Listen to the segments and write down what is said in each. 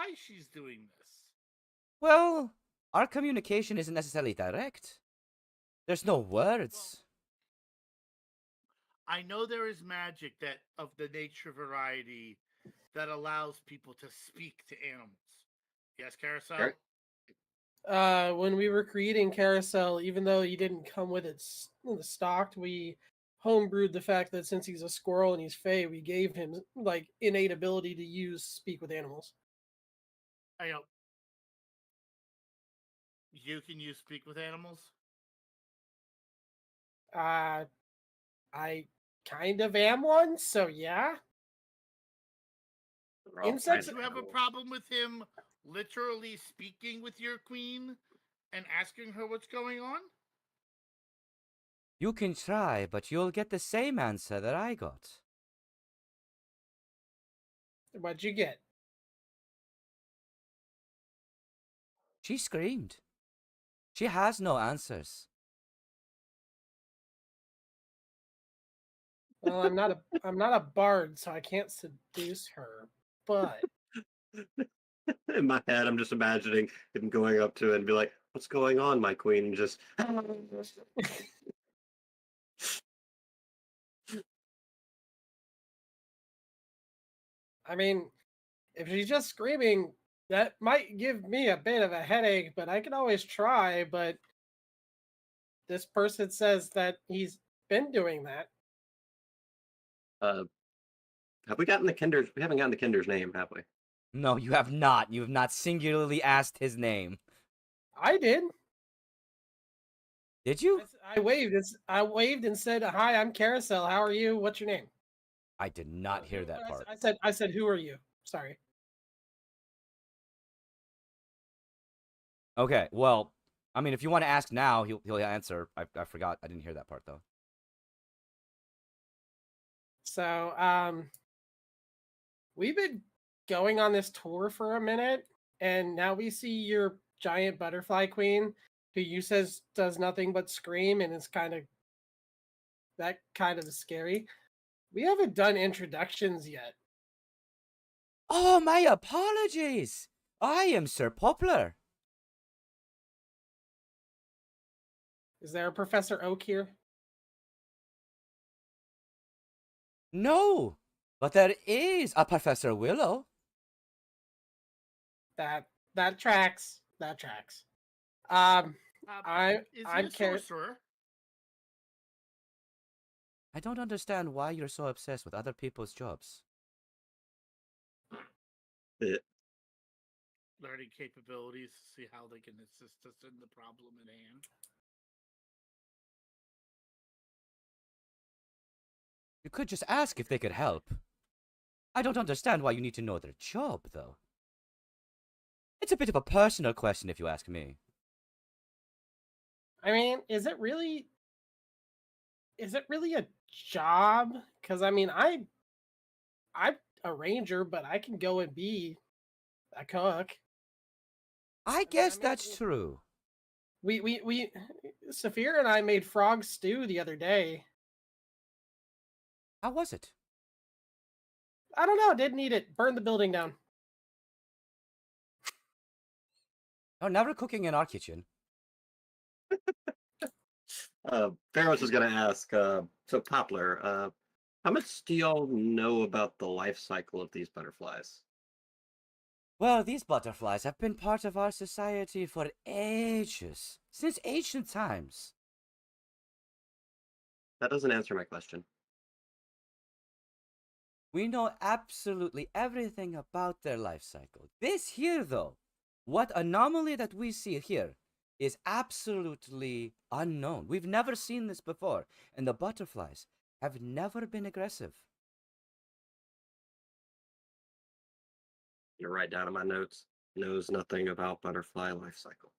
why she's doing this. Well, our communication isn't necessarily direct. There's no words. I know there is magic that of the nature variety that allows people to speak to animals. Yes, Carousel? When we were creating Carousel, even though he didn't come with it stocked, we homebrewed the fact that since he's a squirrel and he's fey, we gave him like innate ability to use speak with animals. I know. You can use speak with animals? I kind of am one, so yeah. Insects. Do you have a problem with him literally speaking with your queen and asking her what's going on? You can try, but you'll get the same answer that I got. What'd you get? She screamed. She has no answers. Well, I'm not a bard, so I can't seduce her. But in my head, I'm just imagining him going up to it and be like, "What's going on, my queen?" And just I mean, if she's just screaming, that might give me a bit of a headache, but I can always try. But this person says that he's been doing that. have we gotten the Kinder's? We haven't gotten the Kinder's name, have we? No, you have not. You have not singularly asked his name. I did. Did you? I waved. I waved and said, "Hi, I'm Carousel. How are you? What's your name?" I did not hear that part. I said, "Who are you?" Sorry. Okay, well, I mean, if you want to ask now, he'll answer. I forgot. I didn't hear that part though. So, we've been going on this tour for a minute, and now we see your giant butterfly queen, who you says does nothing but scream, and it's kind of scary. We haven't done introductions yet. Oh, my apologies. I am Sir Poplar. Is there a Professor Oak here? No, but there is a Professor Willow. That tracks. That tracks. Is he I'm a sorcerer? I don't understand why you're so obsessed with other people's jobs. Learning capabilities to see how they can assist us in the problem at hand. You could just ask if they could help. I don't understand why you need to know their job, though. It's a bit of a personal question, if you ask me. I mean, is it really a job? Because I mean, I'm a ranger, but I can go and be a cook. I guess that's true. We Saphir and I made frog stew the other day. How was it? I don't know. Didn't eat it. Burned the building down. Oh, never cooking in our kitchen. Pharaohs was going to ask, so Poplar, how much do y'all know about the life cycle of these butterflies? Well, these butterflies have been part of our society for ages, since ancient times. That doesn't answer my question. We know absolutely everything about their life cycle. This here, though, what anomaly that we see here is absolutely unknown. We've never seen this before, and the butterflies have never been aggressive. You're right down in my notes. Knows nothing about butterfly life cycle.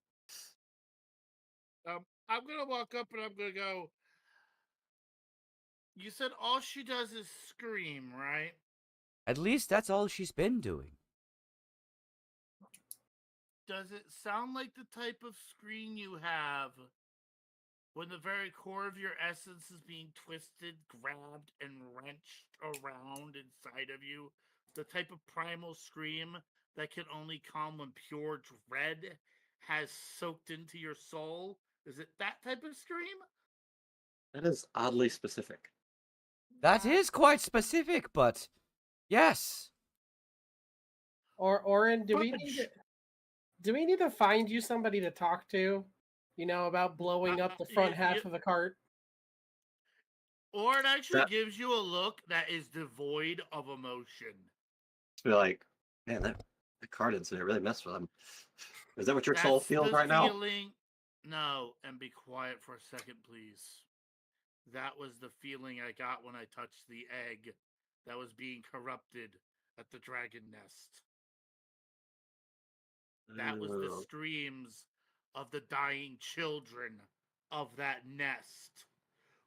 I'm gonna walk up and I'm gonna go. You said all she does is scream, right? At least that's all she's been doing. Does it sound like the type of scream you have when the very core of your essence is being twisted, grabbed, and wrenched around inside of you? The type of primal scream that can only come when pure dread has soaked into your soul? Is it that type of scream? That is oddly specific. That is quite specific, but yes. Or Orin, Fudge. do we need to find you somebody to talk to? You know, about blowing up the front half of the cart? Or it actually That gives you a look that is devoid of emotion. be like, man, that card incident really messed with him. Is that what your soul That's feels the right now? feeling. No, and be quiet for a second, please. That was the feeling I got when I touched the egg that was being corrupted at the dragon nest. That was the Oh. streams of the dying children of that nest.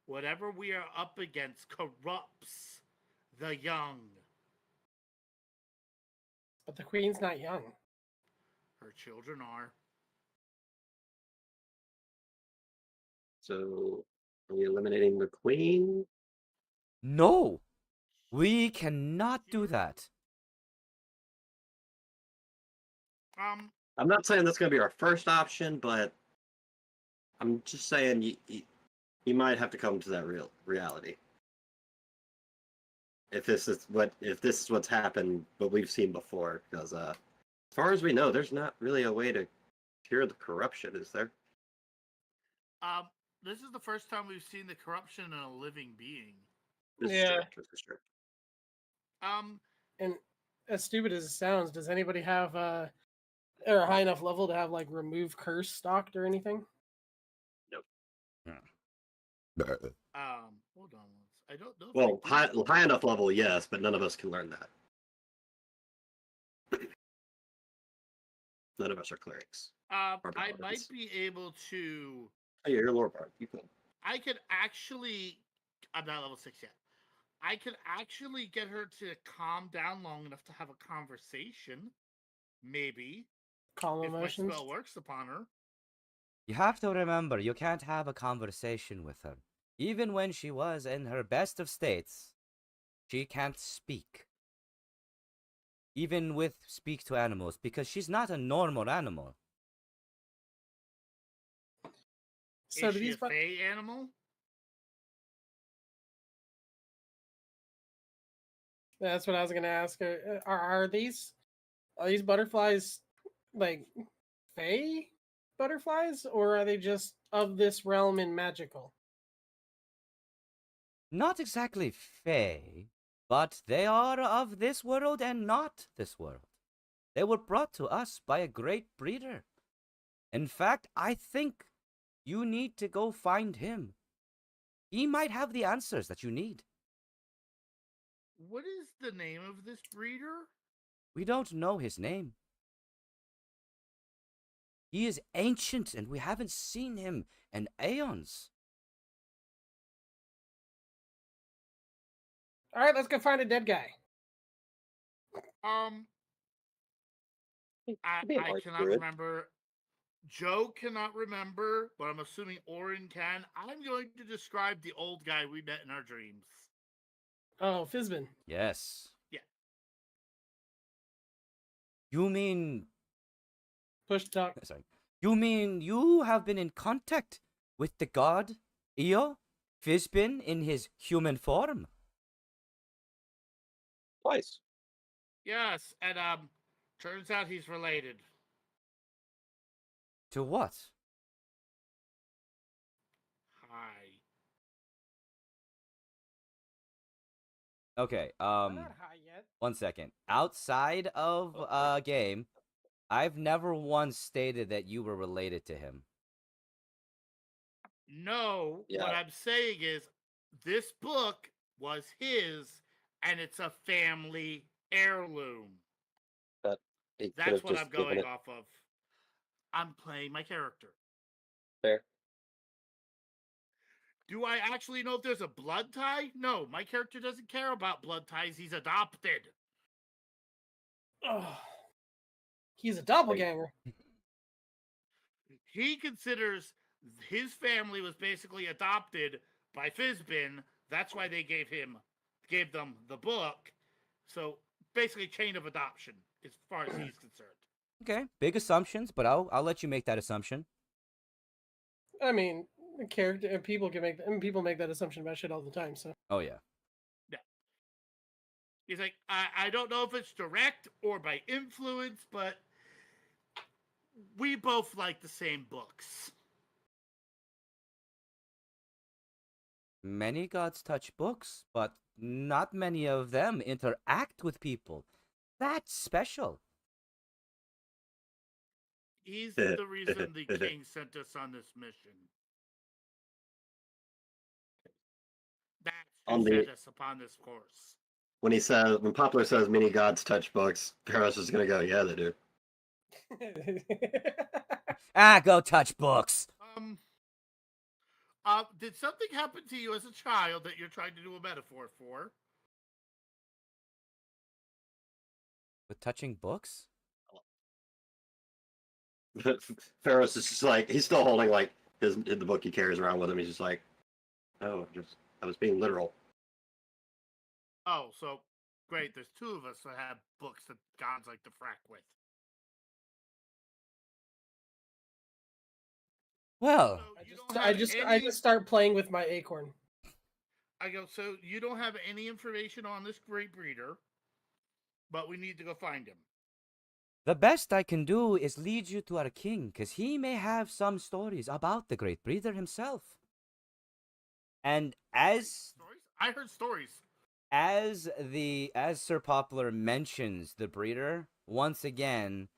Whatever we are up against corrupts the young. But the queen's not young. Her children are. So, are we eliminating the queen? No, we cannot do that. I'm not saying that's going to be our first option, but I'm just saying you might have to come to that reality. If this is what's happened, what we've seen before, because as far as we know, there's not really a way to cure the corruption, is there? This is the first time we've seen the corruption in a living being. This Yeah. is true. This is true. And as stupid as it sounds, does anybody have or a high enough level to have like remove curse stocked or anything? Nope. Hold on once. I don't know. Well, high enough level, yes, but none of us can learn that. None of us are clerics. I paladins. might be able to. Oh, yeah, you're a lore bard. You can. I could actually. I'm not level 6 yet. I could actually get her to calm down long enough to have a conversation. Maybe. Calm If emotions. my spell works upon her. You have to remember, you can't have a conversation with her. Even when she was in her best of states, she can't speak. Even with speak to animals, because she's not a normal animal. So Is do she these a fey animal? That's what I was gonna ask. Are these butterflies like fey butterflies, or are they just of this realm and magical? Not exactly fey, but they are of this world and not this world. They were brought to us by a great breeder. In fact, I think you need to go find him. He might have the answers that you need. What is the name of this breeder? We don't know his name. He is ancient and we haven't seen him in aeons. All right, let's go find a dead guy. I Be an arch cannot druid. remember. Joe cannot remember, but I'm assuming Orin can. I'm going to describe the old guy we met in our dreams. Oh, Fizbin. Yes. Yeah. You mean... Push talk. Sorry. You mean you have been in contact with the god, Io, Fizbin in his human form? Twice. Yes, and turns out he's related. To what? Hi. Okay, I'm not high yet. 1 second. Outside of game, I've never once stated that you were related to him. No, Yeah. what I'm saying is this book was his, and it's a family heirloom. But he could That's have what just I'm going given it off of. I'm playing my character. there. Do I actually know if there's a blood tie? No, my character doesn't care about blood ties. He's adopted. Oh, he's a doppelganger. He considers his family was basically adopted by Fizbin. That's why they gave them the book. So basically, chain of adoption. as far as he's concerned. Okay, big assumptions, but I'll let you make that assumption. I mean, character people can people make that assumption about shit all the time. So. Oh yeah. Yeah. He's like, I don't know if it's direct or by influence, but we both like the same books. Many gods touch books, but not many of them interact with people. That's special. He's the reason the king sent us on this mission. That's who set us upon this course. When Poplar says many gods touch books, Paris is gonna go, yeah, they do. Go touch books. Did something happen to you as a child that you're trying to do a metaphor for? With touching books? Ferris is just like, he's still holding like the book he carries around with him. He's just like, oh, I was being literal. Oh, so great. There's two of us that have books that gods like to frack with. Well, So I just start playing with my acorn. I go, so you don't have any information on this great breeder, but we need to go find him. the best I can do is lead you to our king, because he may have some stories about the great breeder himself. And as I heard stories. As Sir Poplar mentions the breeder, once again,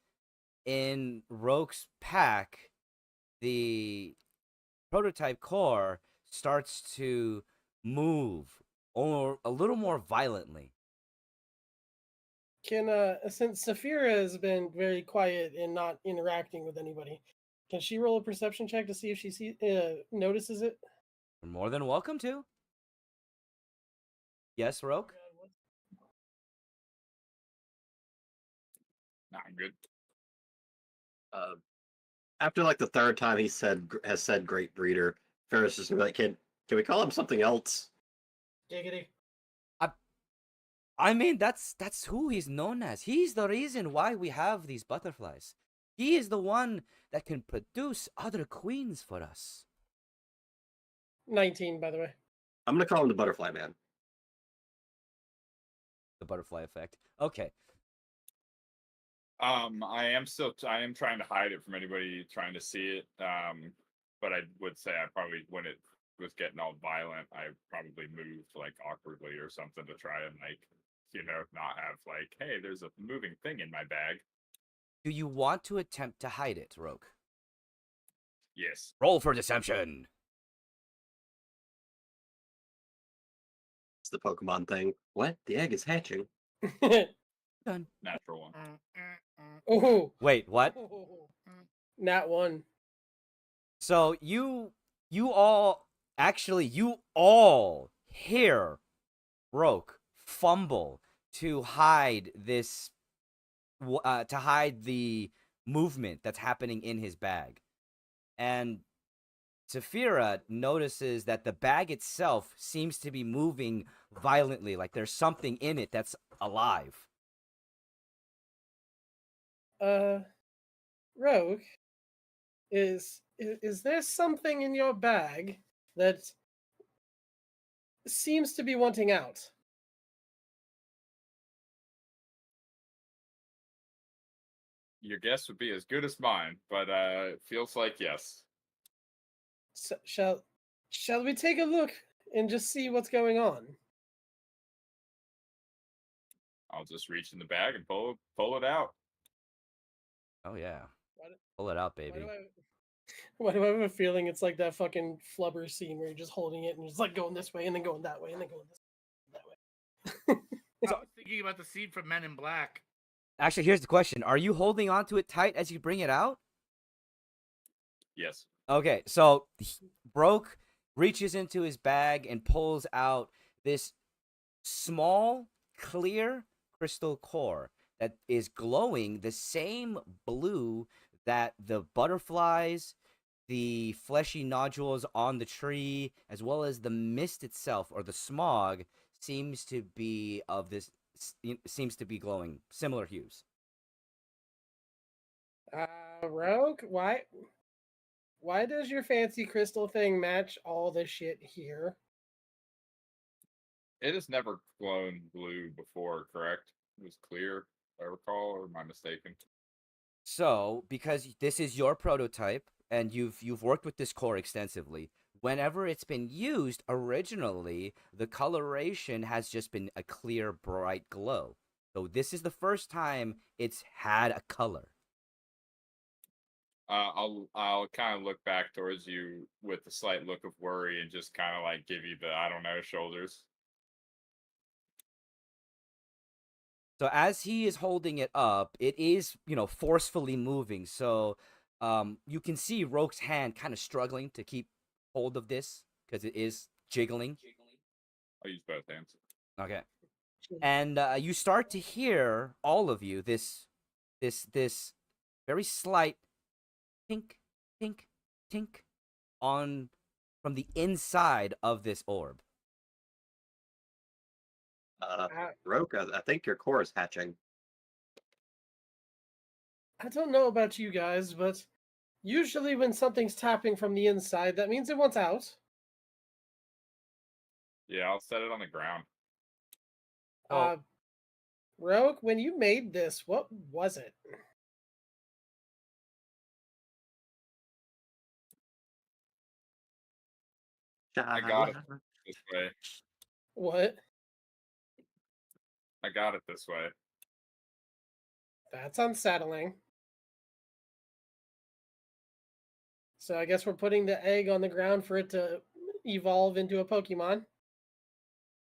in Roke's pack, the prototype core starts to move or a little more violently. Can since Saphira has been very quiet and not interacting with anybody, can she roll a perception check to see if she notices it? You're more than welcome to. Yes, Roke? Nah, I'm good. After like the third time he has said great breeder, Ferris is gonna be like, can we call him something else? Giggity. I mean, that's who he's known as. He's the reason why we have these butterflies. He is the one that can produce other queens for us. 19, by the way. I'm gonna call him the Butterfly Man. The butterfly effect. Okay. I am trying to hide it from anybody trying to see it. But I would say I probably, when it was getting all violent, I probably moved like awkwardly or something to try and like, not have like, hey, there's a moving thing in my bag. Do you want to attempt to hide it, Roke? Yes. Roll for deception. It's the Pokemon thing. What? The egg is hatching. Done. Natural one. Oh. Wait, what? Nat 1. So you all hear Roke fumble to hide this, to hide the movement that's happening in his bag, and Saphira notices that the bag itself seems to be moving violently, like there's something in it that's alive. Rogue, is there something in your bag that seems to be wanting out? Your guess would be as good as mine, but it feels like yes. So, shall we take a look and just see what's going on? I'll just reach in the bag and pull it out. Oh yeah, pull it out, baby. Why do I have a feeling it's like that fucking Flubber scene where you're just holding it and just like going this way and then going that way and then going that way? I was thinking about the scene from Men in Black. Actually, here's the question: are you holding onto it tight as you bring it out? Yes. Okay, so Broke reaches into his bag and pulls out this small, clear crystal core that is glowing the same blue that the butterflies, the fleshy nodules on the tree, as well as the mist itself, or the smog, seems to be glowing similar hues. Rogue, why does your fancy crystal thing match all the shit here? It has never glown blue before, correct? It was clear, if I recall, or am I mistaken? So, because this is your prototype and you've worked with this core extensively, whenever it's been used originally, the coloration has just been a clear, bright glow. So this is the first time it's had a color. I'll kind of look back towards you with a slight look of worry and just kind of like give you the I don't know shoulders. So as he is holding it up, it is, forcefully moving. So you can see Roke's hand kind of struggling to keep hold of this because it is jiggling. I'll use both hands. Okay. And you start to hear, all of you, this very slight tink, tink, tink from the inside of this orb. Roke, I think your core is hatching. I don't know about you guys, but usually when something's tapping from the inside, that means it wants out. Yeah, I'll set it on the ground. Rogue, when you made this, what was it? I got it this way. What? I got it this way. That's unsettling. So I guess we're putting the egg on the ground for it to evolve into a Pokemon.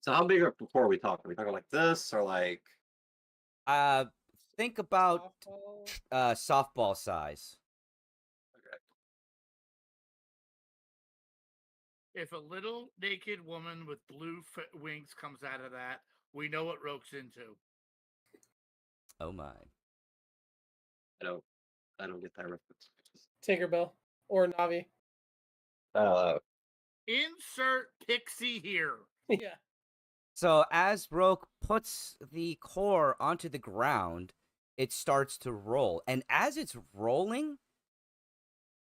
So how big before we talk? Are we talking like this or like? Think about Softball? softball size. Okay. If a little naked woman with blue wings comes out of that, we know what Roke's into. Oh my! I don't get that reference. Tinkerbell or Navi. Insert Pixie here. Yeah. So as Roke puts the core onto the ground, it starts to roll, and as it's rolling,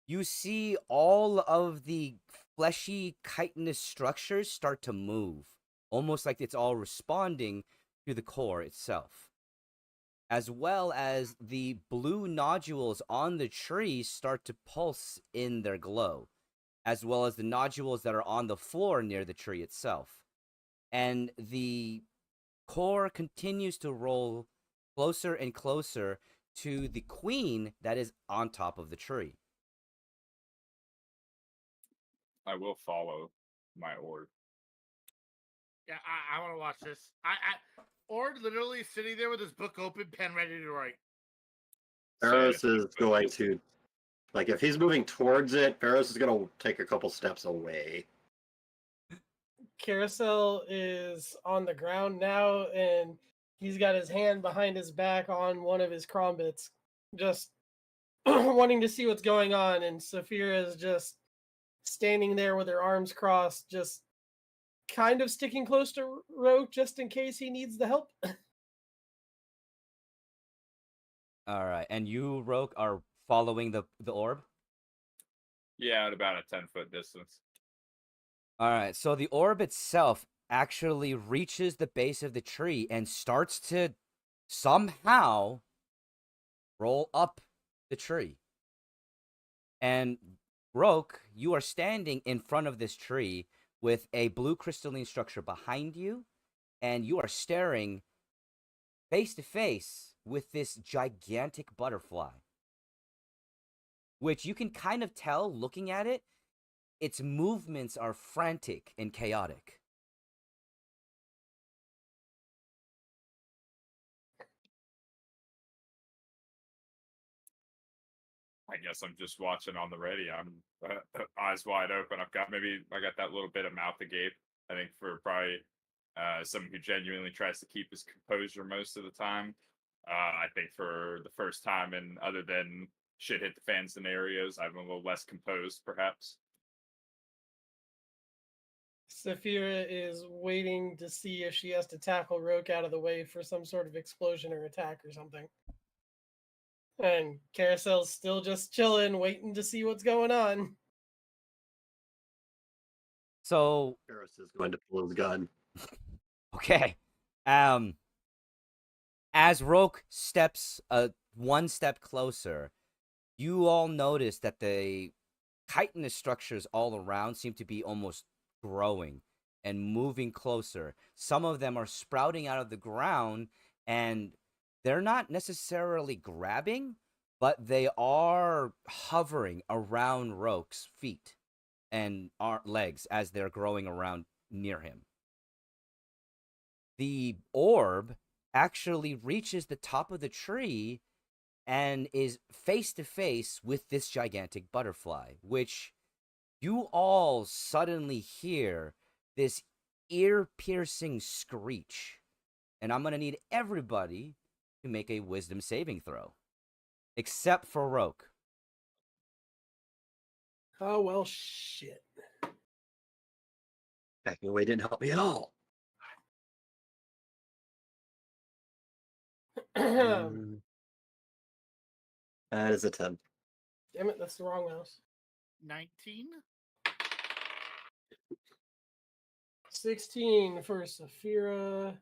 you see all of the fleshy chitinous structures start to move, almost like it's all responding to the core itself. As well as the blue nodules on the tree start to pulse in their glow, as well as the nodules that are on the floor near the tree itself. And the core continues to roll closer and closer to the queen that is on top of the tree. I will follow my orb. Yeah, I want to watch this. Ord literally sitting there with his book open, pen ready to write. Barrows is going to, like, if he's moving towards it, Barrows is going to take a couple steps away. Carousel is on the ground now, and he's got his hand behind his back on one of his Crombits, just wanting to see what's going on. And Saphira is just standing there with her arms crossed, just kind of sticking close to Rogue just in case he needs the help. All right, and you, Roke, are following the orb? Yeah, at about a 10-foot distance. All right, so the orb itself actually reaches the base of the tree and starts to somehow roll up the tree. And Roke, you are standing in front of this tree with a blue crystalline structure behind you, and you are staring face to face with this gigantic butterfly, which you can kind of tell looking at it, its movements are frantic and chaotic. I guess I'm just watching on the ready. I'm eyes wide open. I got that little bit of mouth agape. I think for probably someone who genuinely tries to keep his composure most of the time. I think for the first time, and other than shit hit the fan scenarios, I'm a little less composed, perhaps. Saphira is waiting to see if she has to tackle Roke out of the way for some sort of explosion or attack or something. And Carousel's still just chilling, waiting to see what's going on. So Ferris is going to pull his gun. okay, as Roke steps one step closer, you all notice that the chitinous structures all around seem to be almost growing and moving closer. Some of them are sprouting out of the ground, and they're not necessarily grabbing, but they are hovering around Roke's feet and legs as they're growing around near him. The orb actually reaches the top of the tree and is face to face with this gigantic butterfly, which you all suddenly hear this ear-piercing screech. And I'm going to need everybody to make a wisdom saving throw, except for Roke. Oh, well, shit. Backing away didn't help me at all. Damn That is a 10. it, that's the wrong mouse. 19. 16 for Saphira.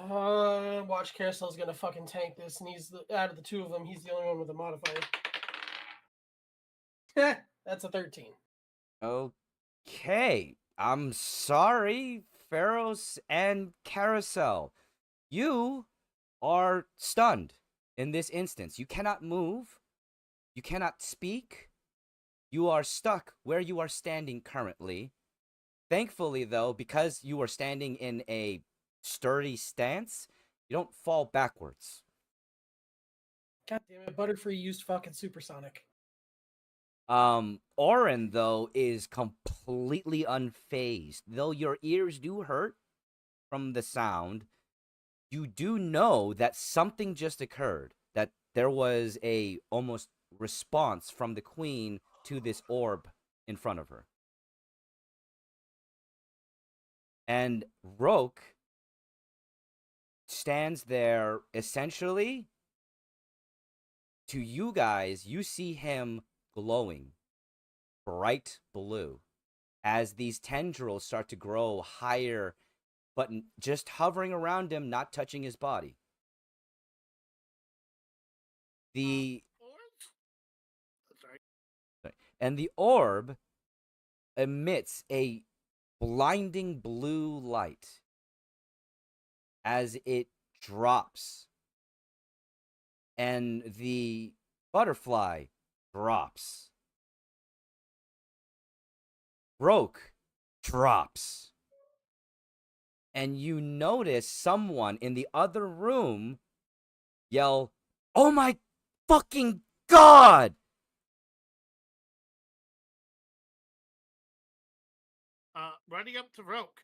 Watch Carousel's gonna fucking tank this, and out of the two of them, he's the only one with a modifier. That's a 13. Okay. I'm sorry, Pharos and Carousel. You are stunned in this instance. You cannot move. You cannot speak. You are stuck where you are standing currently. Thankfully, though, because you are standing in a sturdy stance, you don't fall backwards. God damn it, Butterfree used fucking supersonic. Orin, though, is completely unfazed. Though your ears do hurt from the sound, you do know that something just occurred, that there was a almost response from the queen to this orb in front of her. And Roke stands there essentially. To you guys, you see him glowing bright blue as these tendrils start to grow higher, but just hovering around him, not touching his body. The Sorry. And the orb emits a blinding blue light as it drops, and the butterfly drops. Roke drops. And you notice someone in the other room yell, "Oh my fucking god!" Running up to Roke.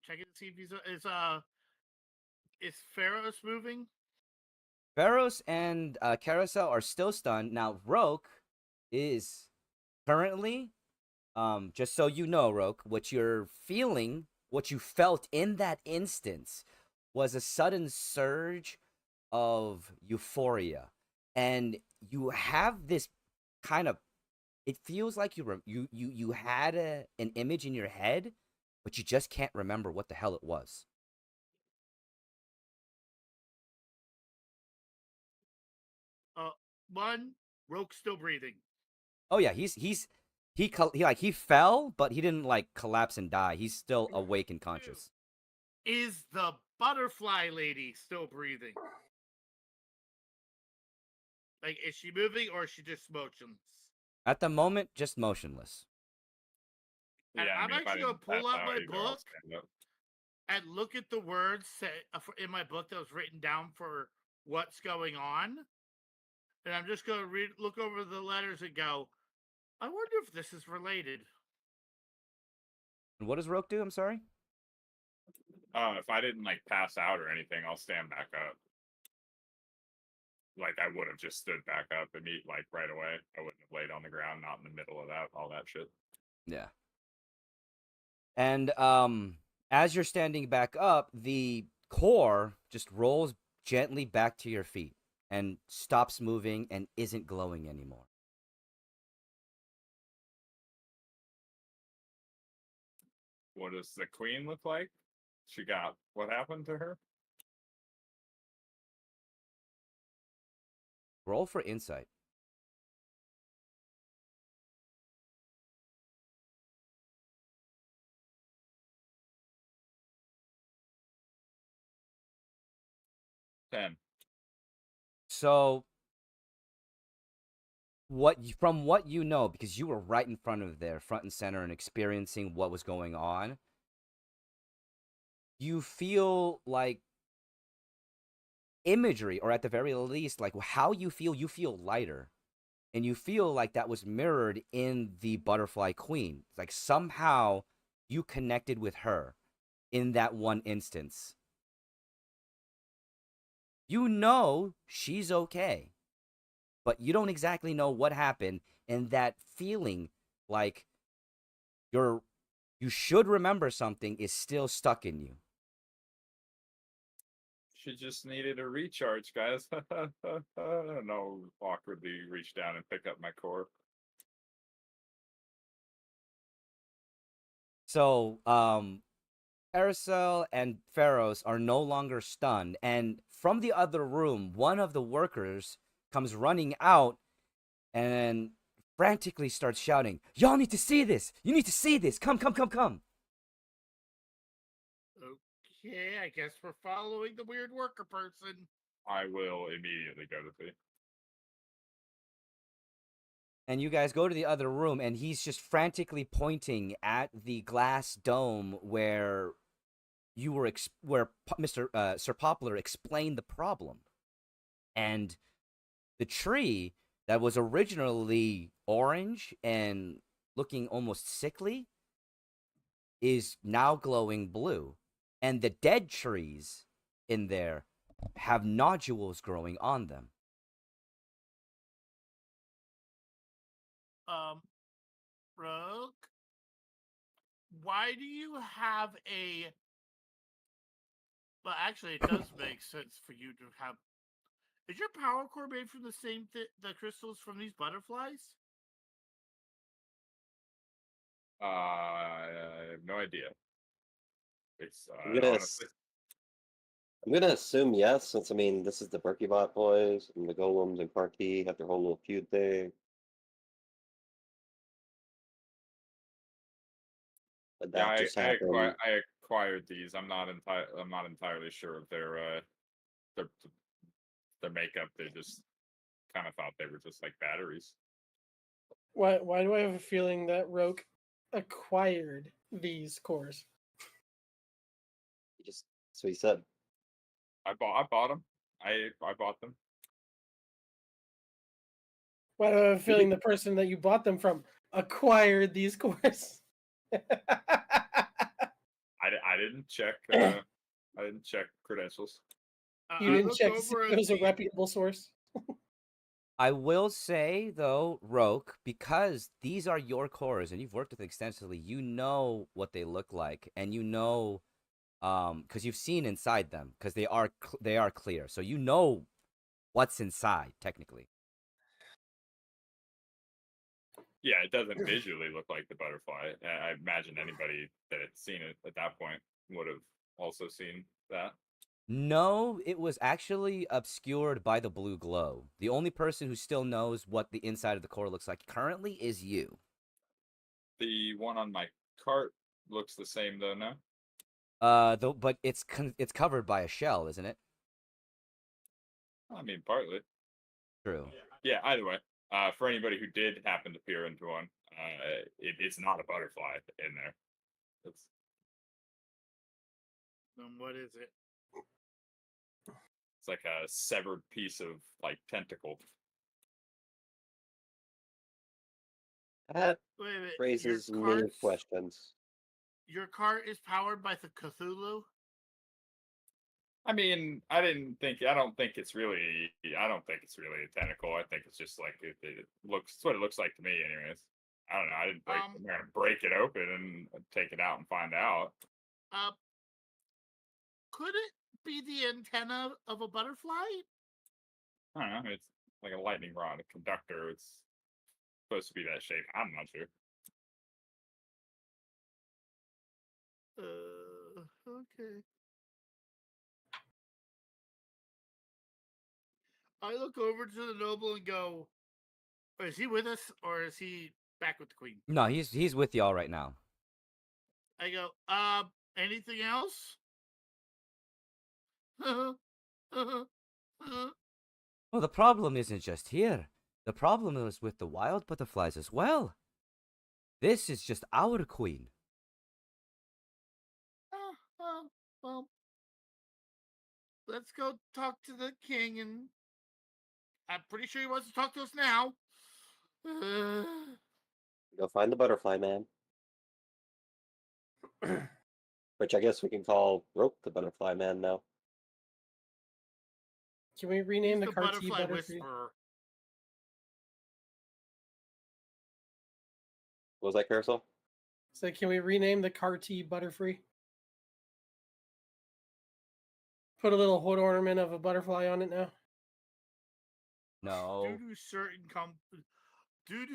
Checking to see if is Pharos moving? Pharos and Carousel are still stunned. Now, Roke is currently, just so you know, Roke, what you're feeling, what you felt in that instance was a sudden surge of euphoria. And you have this kind of, it feels like you had an image in your head, but you just can't remember what the hell it was. One, Roke's still breathing. Oh yeah, he fell, but he didn't like collapse and die. He's still awake and conscious. Is the butterfly lady still breathing? Like, is she moving or is she just motionless? At the moment, just motionless. And Yeah, I'm if I actually gonna didn't pull pass out my either, I'll book stand up. and look at the words in my book that was written down for what's going on. And I'm just gonna look over the letters and go, I wonder if this is related. And what does Roke do? I'm sorry. If I didn't like pass out or anything, I'll stand back up. Like I would have just stood back up and eat like right away. I wouldn't have laid on the ground, not in the middle of that, all that shit. Yeah. And As you're standing back up, the core just rolls gently back to your feet and stops moving and isn't glowing anymore. What does the queen look like? What happened to her? Roll for insight. Ten. So from what you know, because you were right in front of there, front and center, and experiencing what was going on, you feel like imagery, or at the very least, like how you feel lighter. And you feel like that was mirrored in the butterfly queen. It's like somehow you connected with her in that one instance. You know she's okay, but you don't exactly know what happened, and that feeling like you should remember something is still stuck in you. She just needed a recharge, guys. And I'll awkwardly reach down and pick up my core. So, Carousel and Pharaohs are no longer stunned, and from the other room, one of the workers comes running out and frantically starts shouting, "Y'all need to see this! You need to see this! Come, come, come, come!" Okay, I guess we're following the weird worker person. I will immediately go to see. And you guys go to the other room, and he's just frantically pointing at the glass dome where you were where Mr. Sir Poplar explained the problem. And the tree that was originally orange and looking almost sickly is now glowing blue. And the dead trees in there have nodules growing on them. Rogue, why do you have a... Well, actually, it does make sense for you to have... Is your power core made from the same the crystals from these butterflies? I have no idea. It's I'm gonna honestly, I'm gonna assume yes, since I mean this is the Berkey boys and the Golems and Parkey have their whole little feud thing. But yeah. that just happened. I acquired these. I'm not entirely sure of their their makeup. They just kind of thought they were just like batteries. Why do I have a feeling that Roke acquired these cores? So he said. I bought them. I bought them. Why do I have a feeling the person that you bought them from acquired these cores? I didn't check. I didn't check credentials. You I didn't look check to see over if at it was a the... reputable source. I will say, though, Roke, because these are your cores and you've worked with them extensively, you know what they look like, and you know, because you've seen inside them, because they are clear, so you know what's inside technically. Yeah, it doesn't visually look like the butterfly. I imagine anybody that had seen it at that point would have also seen that. No, it was actually obscured by the blue glow. The only person who still knows what the inside of the core looks like currently is you. The one on my cart looks the same though, no? Though, but it's covered by a shell, isn't it? I mean, partly. True. Yeah. Either way, for anybody who did happen to peer into one, it's not a butterfly in there. It's Then what is it? it's like a severed piece of like tentacle. That Wait a minute. raises many questions. Your cart is powered by the Cthulhu? I mean, I don't think it's really a tentacle. I think it's just like it looks. It's what it looks like to me, anyways. I don't know. I'm gonna break it open and take it out and find out. Uh, could it be the antenna of a butterfly? I don't know. It's like a lightning rod, a conductor. It's supposed to be that shape. I'm not sure. Okay. I look over to the noble and go, is he with us or is he back with the queen? No, he's with y'all right now. I go, anything else? Well, the problem isn't just here. The problem is with the wild butterflies as well. This is just our queen. Well, let's go talk to the king, and I'm pretty sure he wants to talk to us now. Go find the butterfly man. Which I guess we can call Rope the Butterfly Man now. Can we rename He's the the Carti butterfly Butterfree? whisperer. What was that, Carousel? So can we rename the Carti Butterfree? Put a little hood ornament of a butterfly on it now. No. Due to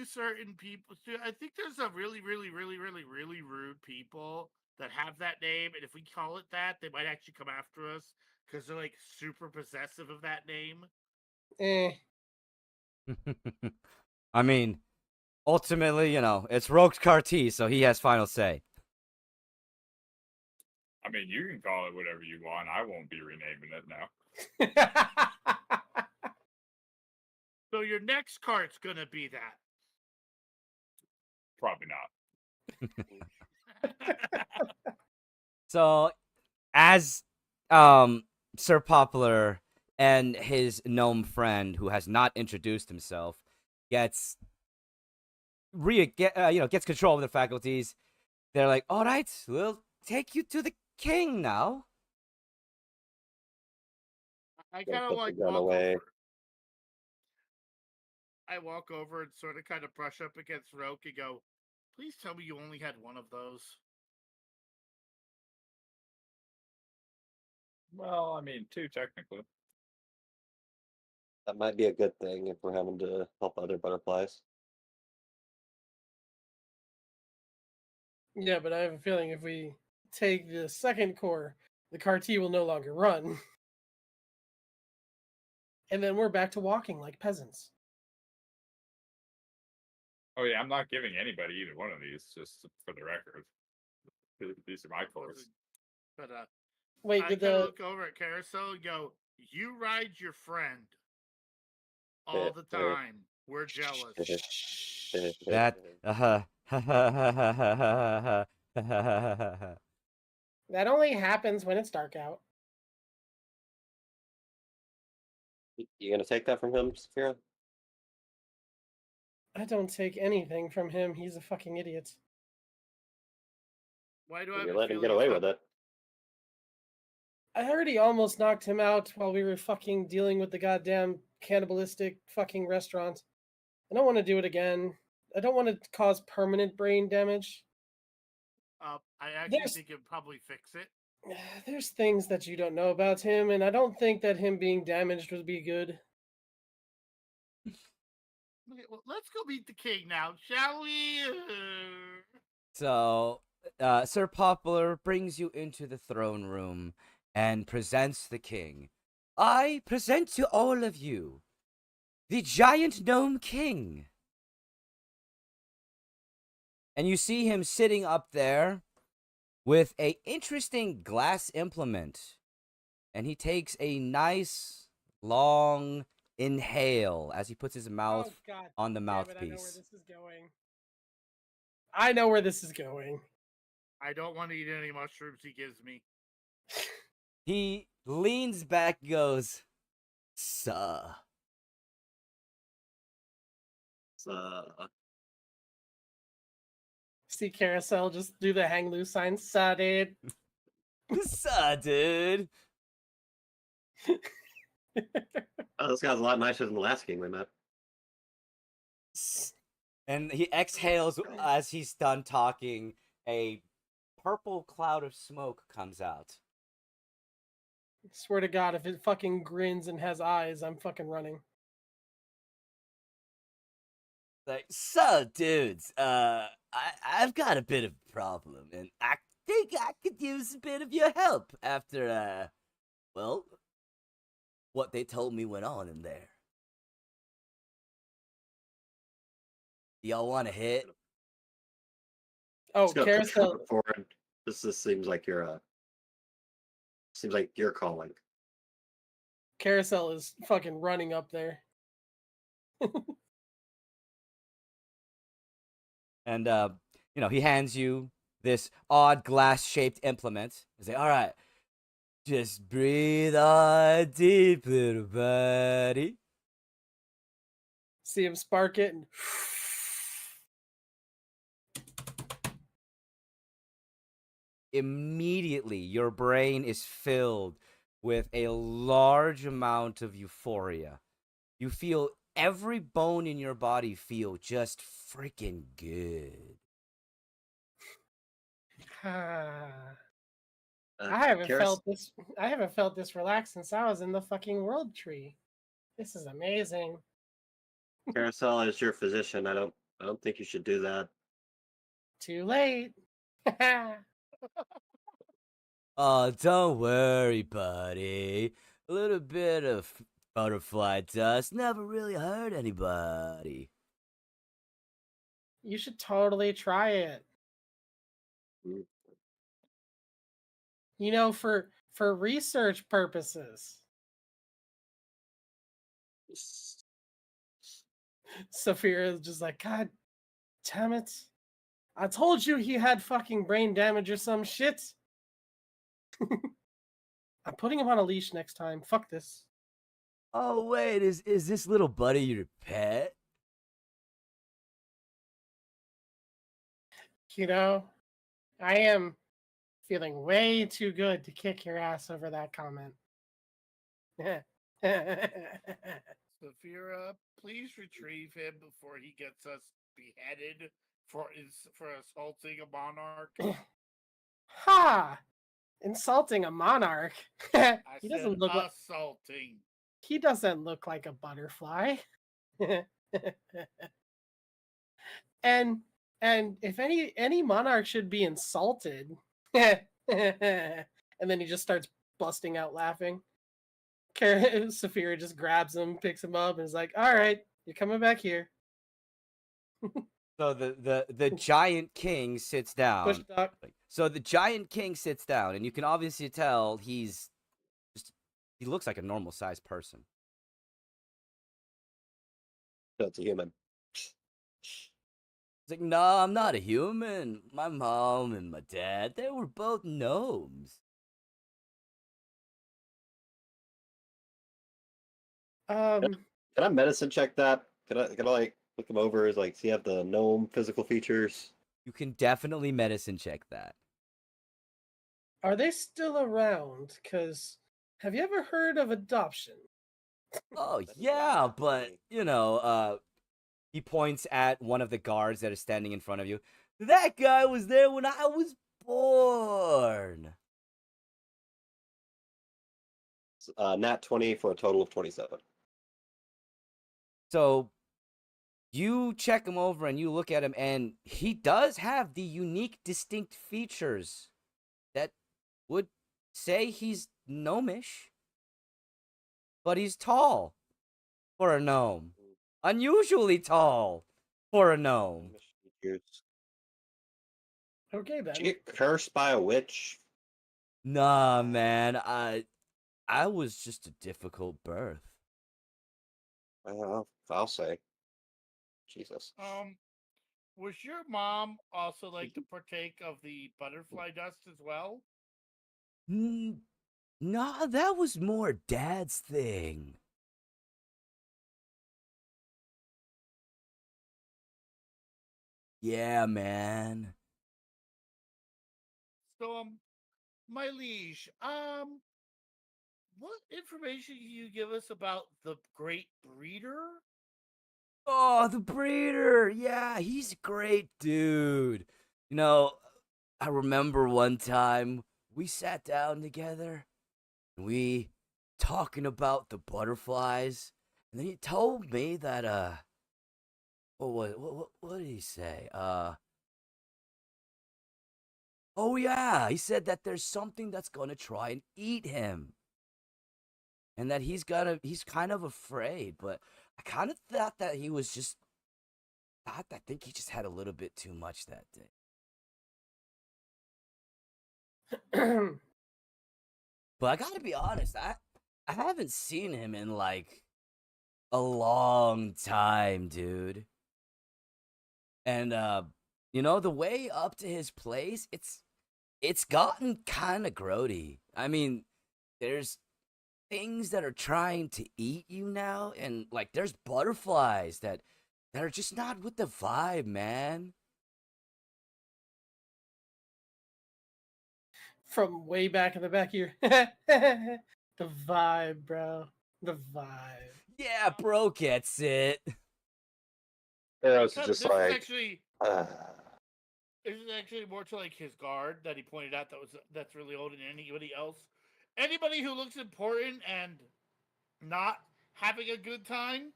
certain people, I think there's a really rude people that have that name, and if we call it that, they might actually come after us because they're like super possessive of that name. I mean, ultimately, it's Rogue Carti, so he has final say. I mean, you can call it whatever you want. I won't be renaming it now. So your next card's gonna be that. Probably not. So, as Sir Popular and his gnome friend, who has not introduced himself, gets control of the faculties, they're like, "All right, we'll take you to the king now." I Don't kind of put like the gun walk away. over. I walk over and sort of kind of brush up against Roke and go, "Please tell me you only had one of those." Well, I mean, two technically. That might be a good thing if we're having to help other butterflies. Yeah, but I have a feeling if we take the second core, the Carti will no longer run. And then we're back to walking like peasants. Oh yeah, I'm not giving anybody either one of these, just for the record. These are my cores. But Wait, I did kind of the look over at Carousel and go, "You ride your friend all the time. We're jealous." That that only happens when it's dark out? You gonna take that from him, Saphira? I don't take anything from him. He's a fucking idiot. Why do I have You a let him feeling get it's away not- with it. I already almost knocked him out while we were fucking dealing with the goddamn cannibalistic fucking restaurant. I don't want to do it again. I don't want to cause permanent brain damage. I actually There's- think it'd probably fix it. There's things that you don't know about him, and I don't think that him being damaged would be good. Okay, well, let's go meet the king now, shall we? So, Sir Popular brings you into the throne room and presents the king. I present to all of you the giant gnome king. And you see him sitting up there with a interesting glass implement. And he takes a nice long inhale as he puts his mouth on the mouthpiece. I know where this is going. I know where this is going. I don't want to eat any mushrooms he gives me. He leans back, goes, "Sir." See Carousel just do the hang loose sign. Saw dude. "Sir, dude." Oh, this guy's a lot nicer than the last king we met. And he exhales as he's done talking a purple cloud of smoke comes out. Swear to God, if it fucking grins and has eyes, I'm fucking running. Like, so dudes, I've got a bit of a problem, and I think I could use a bit of your help after, well, what they told me went on in there. Y'all want to hit? Oh, Just gonna put your Carousel. foot forward. This seems like you're calling. Carousel is fucking running up there. And, he hands you this odd glass-shaped implement. He's like, all right, just breathe on deep, little buddy. See him spark it and Immediately, your brain is filled with a large amount of euphoria. You feel every bone in your body feel just freaking good. I Uh, haven't Karis- felt this. I haven't felt this relaxed since I was in the fucking world tree. This is amazing. Carousel is your physician. I don't think you should do that. Too late. Oh, don't worry, buddy. A little bit of butterfly dust never really hurt anybody. You should totally try it. Mm. You know, for research purposes. Saphira is just like, God damn it. I told you he had fucking brain damage or some shit. I'm putting him on a leash next time. Fuck this. Oh, wait, is this little buddy your pet? You know, I am feeling way too good to kick your ass over that comment. Saphira, please retrieve him before he gets us beheaded for assaulting a monarch. Ha! Insulting a monarch. I he said doesn't look like assaulting. he doesn't look like a butterfly. and if any monarch should be insulted. And then he just starts busting out laughing. Saphira just grabs him, picks him up, and is like, "All right, you're coming back here." So the giant king sits down. Push duck. So the giant king sits down, and you can obviously tell he looks like a normal sized person. So it's a human. It's like, no, I'm not a human. My mom and my dad, they were both gnomes. Can I medicine check that? Can I like look him over? Is like, does he have the gnome physical features? You can definitely medicine check that. Are they still around? Because have you ever heard of adoption? Oh, That is yeah, not but, me. he points at one of the guards that is standing in front of you. That guy was there when I was born. Nat 20 for a total of 27. So you check him over and you look at him, and he does have the unique, distinct features that would say he's gnomish. But he's tall for a gnome. Unusually tall for a gnome. Okay then. Did you get cursed by a witch? Nah, man, I was just a difficult birth. I'll say. Jesus. Was your mom also like to partake of the butterfly dust as well? Nah, that was more Dad's thing. Yeah, man. So, my liege, what information can you give us about the great breeder? Oh, the breeder. Yeah, he's a great dude. You know, I remember one time we sat down together, and we talking about the butterflies, and then he told me that what did he say? Oh yeah, he said that there's something that's gonna try and eat him, and that he's kind of afraid. But I kind of thought that he was just, I think he just had a little bit too much that day. But I gotta be honest, I haven't seen him in like a long time, dude. And you know, the way up to his place, it's gotten kind of grody. I mean, there's things that are trying to eat you now, and like there's butterflies that are just not with the vibe, man. From way back in the back here. The vibe, bro. The vibe. Yeah, bro gets it. Eros is Because just this is like, actually uh, this is actually more to like his guard that he pointed out that's really older than anybody else. Anybody who looks important and not having a good time.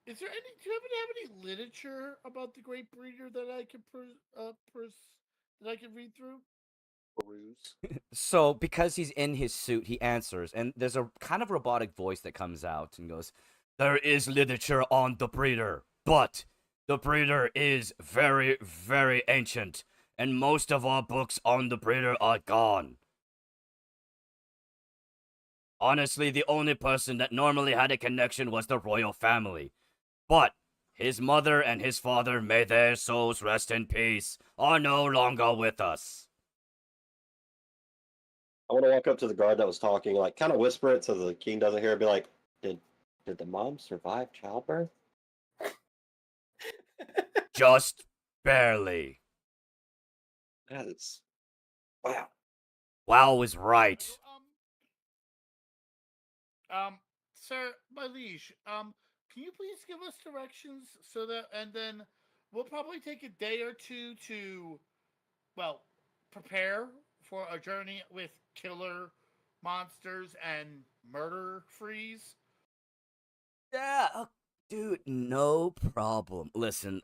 Is there any? Do you happen to have any literature about the Great Breeder that I could that I could read through? peruse. So, because he's in his suit, he answers, and there's a kind of robotic voice that comes out and goes, "There is literature on the breeder, but the breeder is very, very ancient, and most of our books on the breeder are gone. Honestly, the only person that normally had a connection was the royal family. But his mother and his father, may their souls rest in peace, are no longer with us." I want to walk up to the guard that was talking, like kind of whisper it so the king doesn't hear it. Be like, did the mom survive childbirth? Just barely. That is, wow. Wow was right. Sir, my liege, can you please give us directions so that, and then we'll probably take a day or two to, well, prepare for a journey with killer monsters and murder freeze. Yeah, dude, no problem. Listen,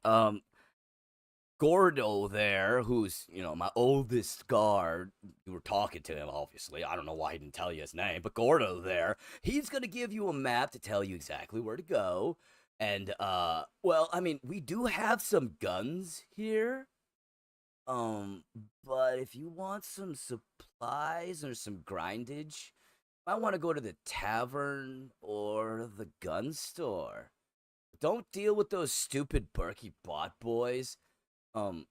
Gordo there, who's, you know, my oldest guard, you were talking to him, obviously. I don't know why he didn't tell you his name, but Gordo there, he's gonna give you a map to tell you exactly where to go. And, well, I mean, we do have some guns here. Um, but if you want some supplies or some grindage, I want to go to the tavern or the gun store. Don't deal with those stupid Berkey bot boys. Um,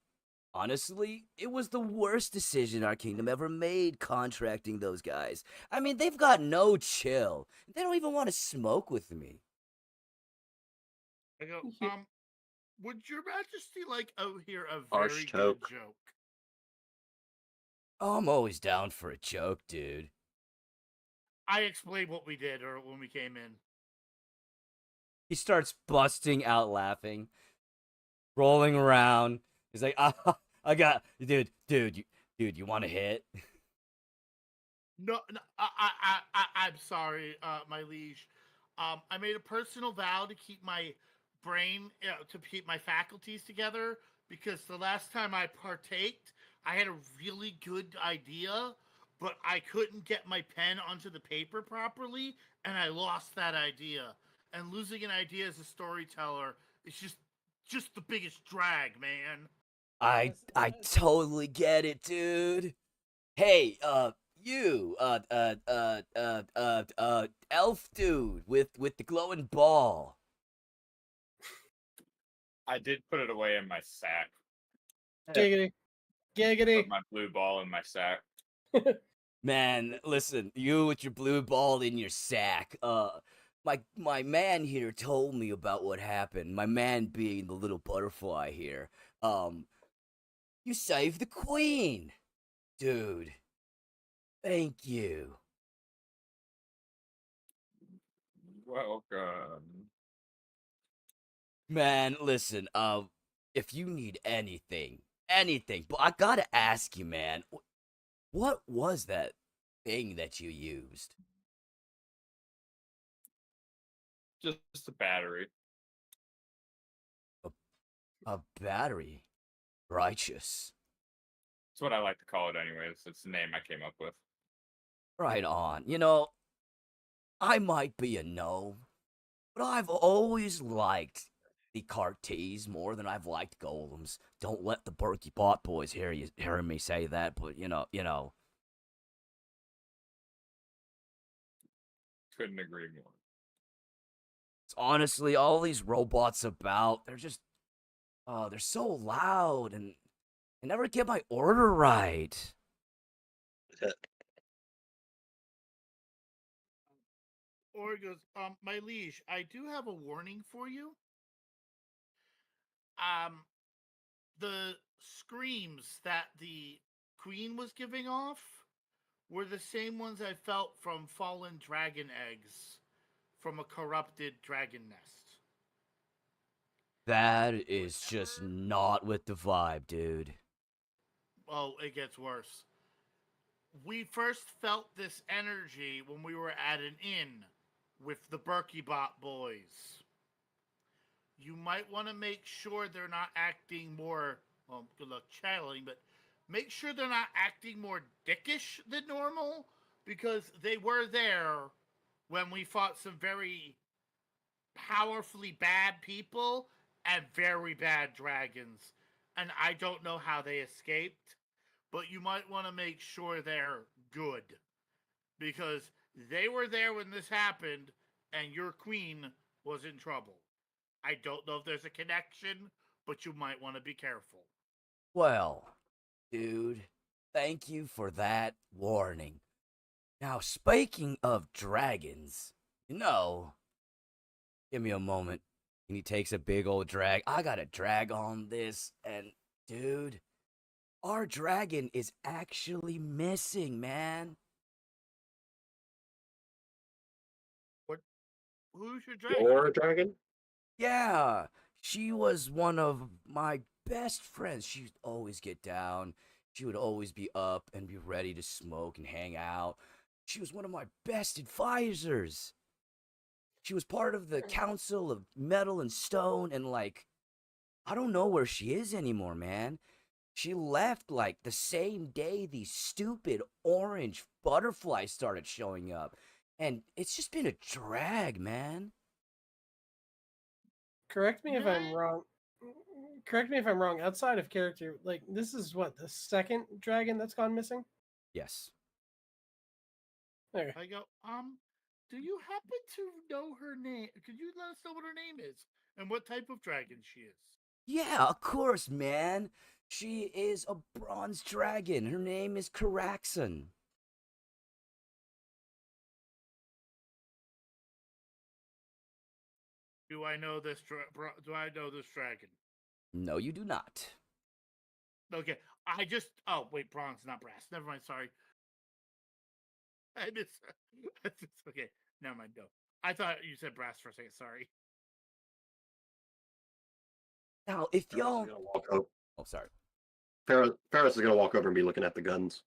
Honestly, it was the worst decision our kingdom ever made contracting those guys. I mean, they've got no chill. They don't even want to smoke with me. I go, Yeah. would your majesty like hear a very good Archtoke. joke? Oh, I'm always down for a joke, dude. I explained what we did or when we came in. He starts busting out laughing, rolling around. He's like, I got, dude, you want to hit? No, no I'm sorry, my liege. I made a personal vow to keep my brain, to keep my faculties together because the last time I partaked, I had a really good idea, but I couldn't get my pen onto the paper properly, and I lost that idea. And losing an idea as a storyteller is just the biggest drag, man. I totally get it, dude. Hey, you, elf dude with the glowing ball. I did put it away in my sack. Giggity. Put Giggity. my blue ball in my sack. Man, listen, you with your blue ball in your sack. My man here told me about what happened. My man being the little butterfly here. You saved the queen, dude. Thank you. Welcome. Man, listen, if you need anything, anything, but I gotta ask you, man, what was that thing that you used? Just a battery. A battery. Righteous. That's what I like to call it, anyways. It's the name I came up with. Right on. You know, I might be a gnome, but I've always liked the Cartes more than I've liked golems. Don't let the Berkey Bot boys hear me say that, but you know. Couldn't agree more. Honestly, all these robots about, they're just, they're so loud and I never get my order right. Or he goes, my liege, I do have a warning for you. The screams that the queen was giving off were the same ones I felt from fallen dragon eggs from a corrupted dragon nest. That is just not with the vibe, dude. Oh, it gets worse. We first felt this energy when we were at an inn with the Berkey-Bot boys. You might want to make sure they're not acting more, well, good luck channeling, but make sure they're not acting more dickish than normal, because they were there when we fought some very powerfully bad people and very bad dragons. And I don't know how they escaped, but you might want to make sure they're good, because they were there when this happened and your queen was in trouble. I don't know if there's a connection, but you might want to be careful. Well, dude, thank you for that warning. Now, speaking of dragons, give me a moment. And he takes a big old drag. I got a drag on this, and dude, our dragon is actually missing, man. What? Who's your dragon? Or a dragon? Yeah, she was one of my best friends. She'd always get down. She would always be up and be ready to smoke and hang out. She was one of my best advisors. She was part of the Council of Metal and Stone, and I don't know where she is anymore, man. She left the same day these stupid orange butterflies started showing up. And it's just been a drag, man. Correct me if I'm wrong. Correct me if I'm wrong. Outside of character, this is what, the second dragon that's gone missing? Yes. Okay. I go, do you happen to know her name? Could you let us know what her name is and what type of dragon she is? Yeah, of course, man. She is a bronze dragon. Her name is Karaxon. Do I know this? Do I know this dragon? No, you do not. Okay, I just. Oh wait, bronze, not brass. Never mind. Sorry. I miss. Okay, never mind. No, I thought you said brass for a second. Sorry. Now, if Ferris is y'all... gonna walk over. Oh, sorry. Ferris is gonna walk over and be looking at the guns.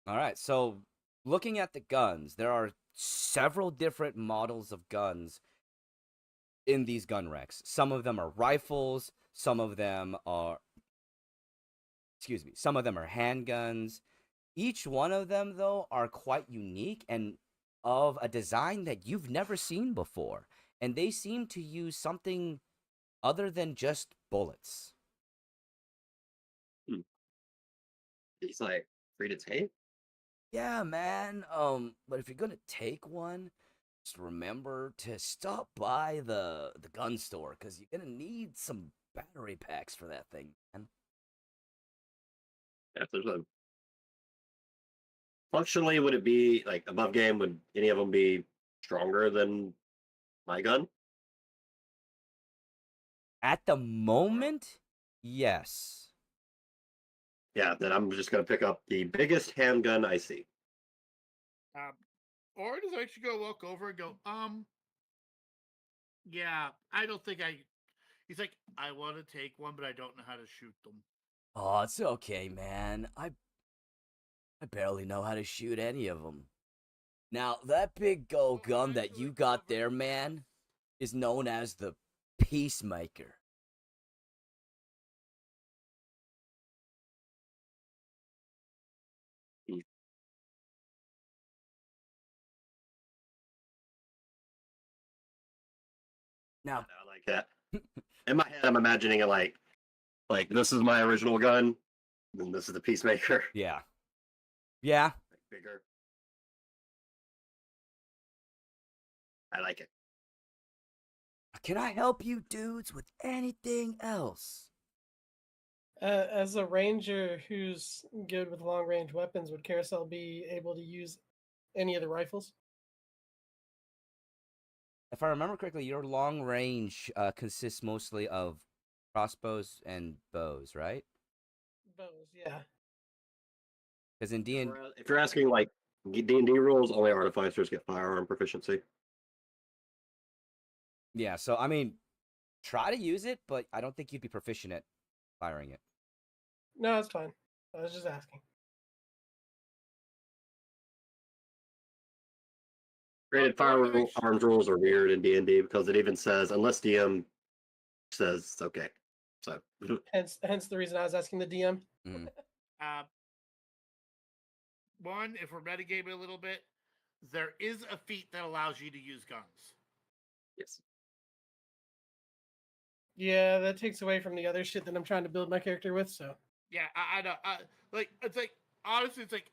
All right, so looking at the guns, there are several different models of guns in these gun racks. Some of them are rifles, some of them are handguns. Each one of them, though, are quite unique and of a design that you've never seen before. And they seem to use something other than just bullets. He's like, free to take? Yeah, man. But if you're gonna take one, just remember to stop by the gun store, because you're gonna need some battery packs for that thing, man. Yeah, if there's a functionally, would it be like above game? Would any of them be stronger than my gun? At the moment, yes. Yeah, then I'm just gonna pick up the biggest handgun I see. Or does actually go walk over and go, yeah, I don't think I. He's like, I want to take one, but I don't know how to shoot them. Oh, it's okay, man. I barely know how to shoot any of them. Now, that big gold gun that you got there, man, is known as the Peacemaker. Now, I like that. In my head, I'm imagining it like this is my original gun, and this is the Peacemaker. yeah. Yeah. Like bigger. I like it. Can I help you dudes with anything else? As a ranger who's good with long range weapons, would Carousel be able to use any of the rifles? If I remember correctly, your long range consists mostly of crossbows and bows, right? Bows, yeah. Because in D&D, If you're asking like D&D rules, only artificers get firearm proficiency. yeah, so I mean, try to use it, but I don't think you'd be proficient at firing it. No, it's fine. I was just asking. Granted, firearms rules are weird in D&D because it even says unless DM says it's okay. So Hence the reason I was asking the DM. Mm. One, if we're metagaming a little bit, there is a feat that allows you to use guns. yes. Yeah, that takes away from the other shit that I'm trying to build my character with. So Yeah, I know. It's like honestly, it's like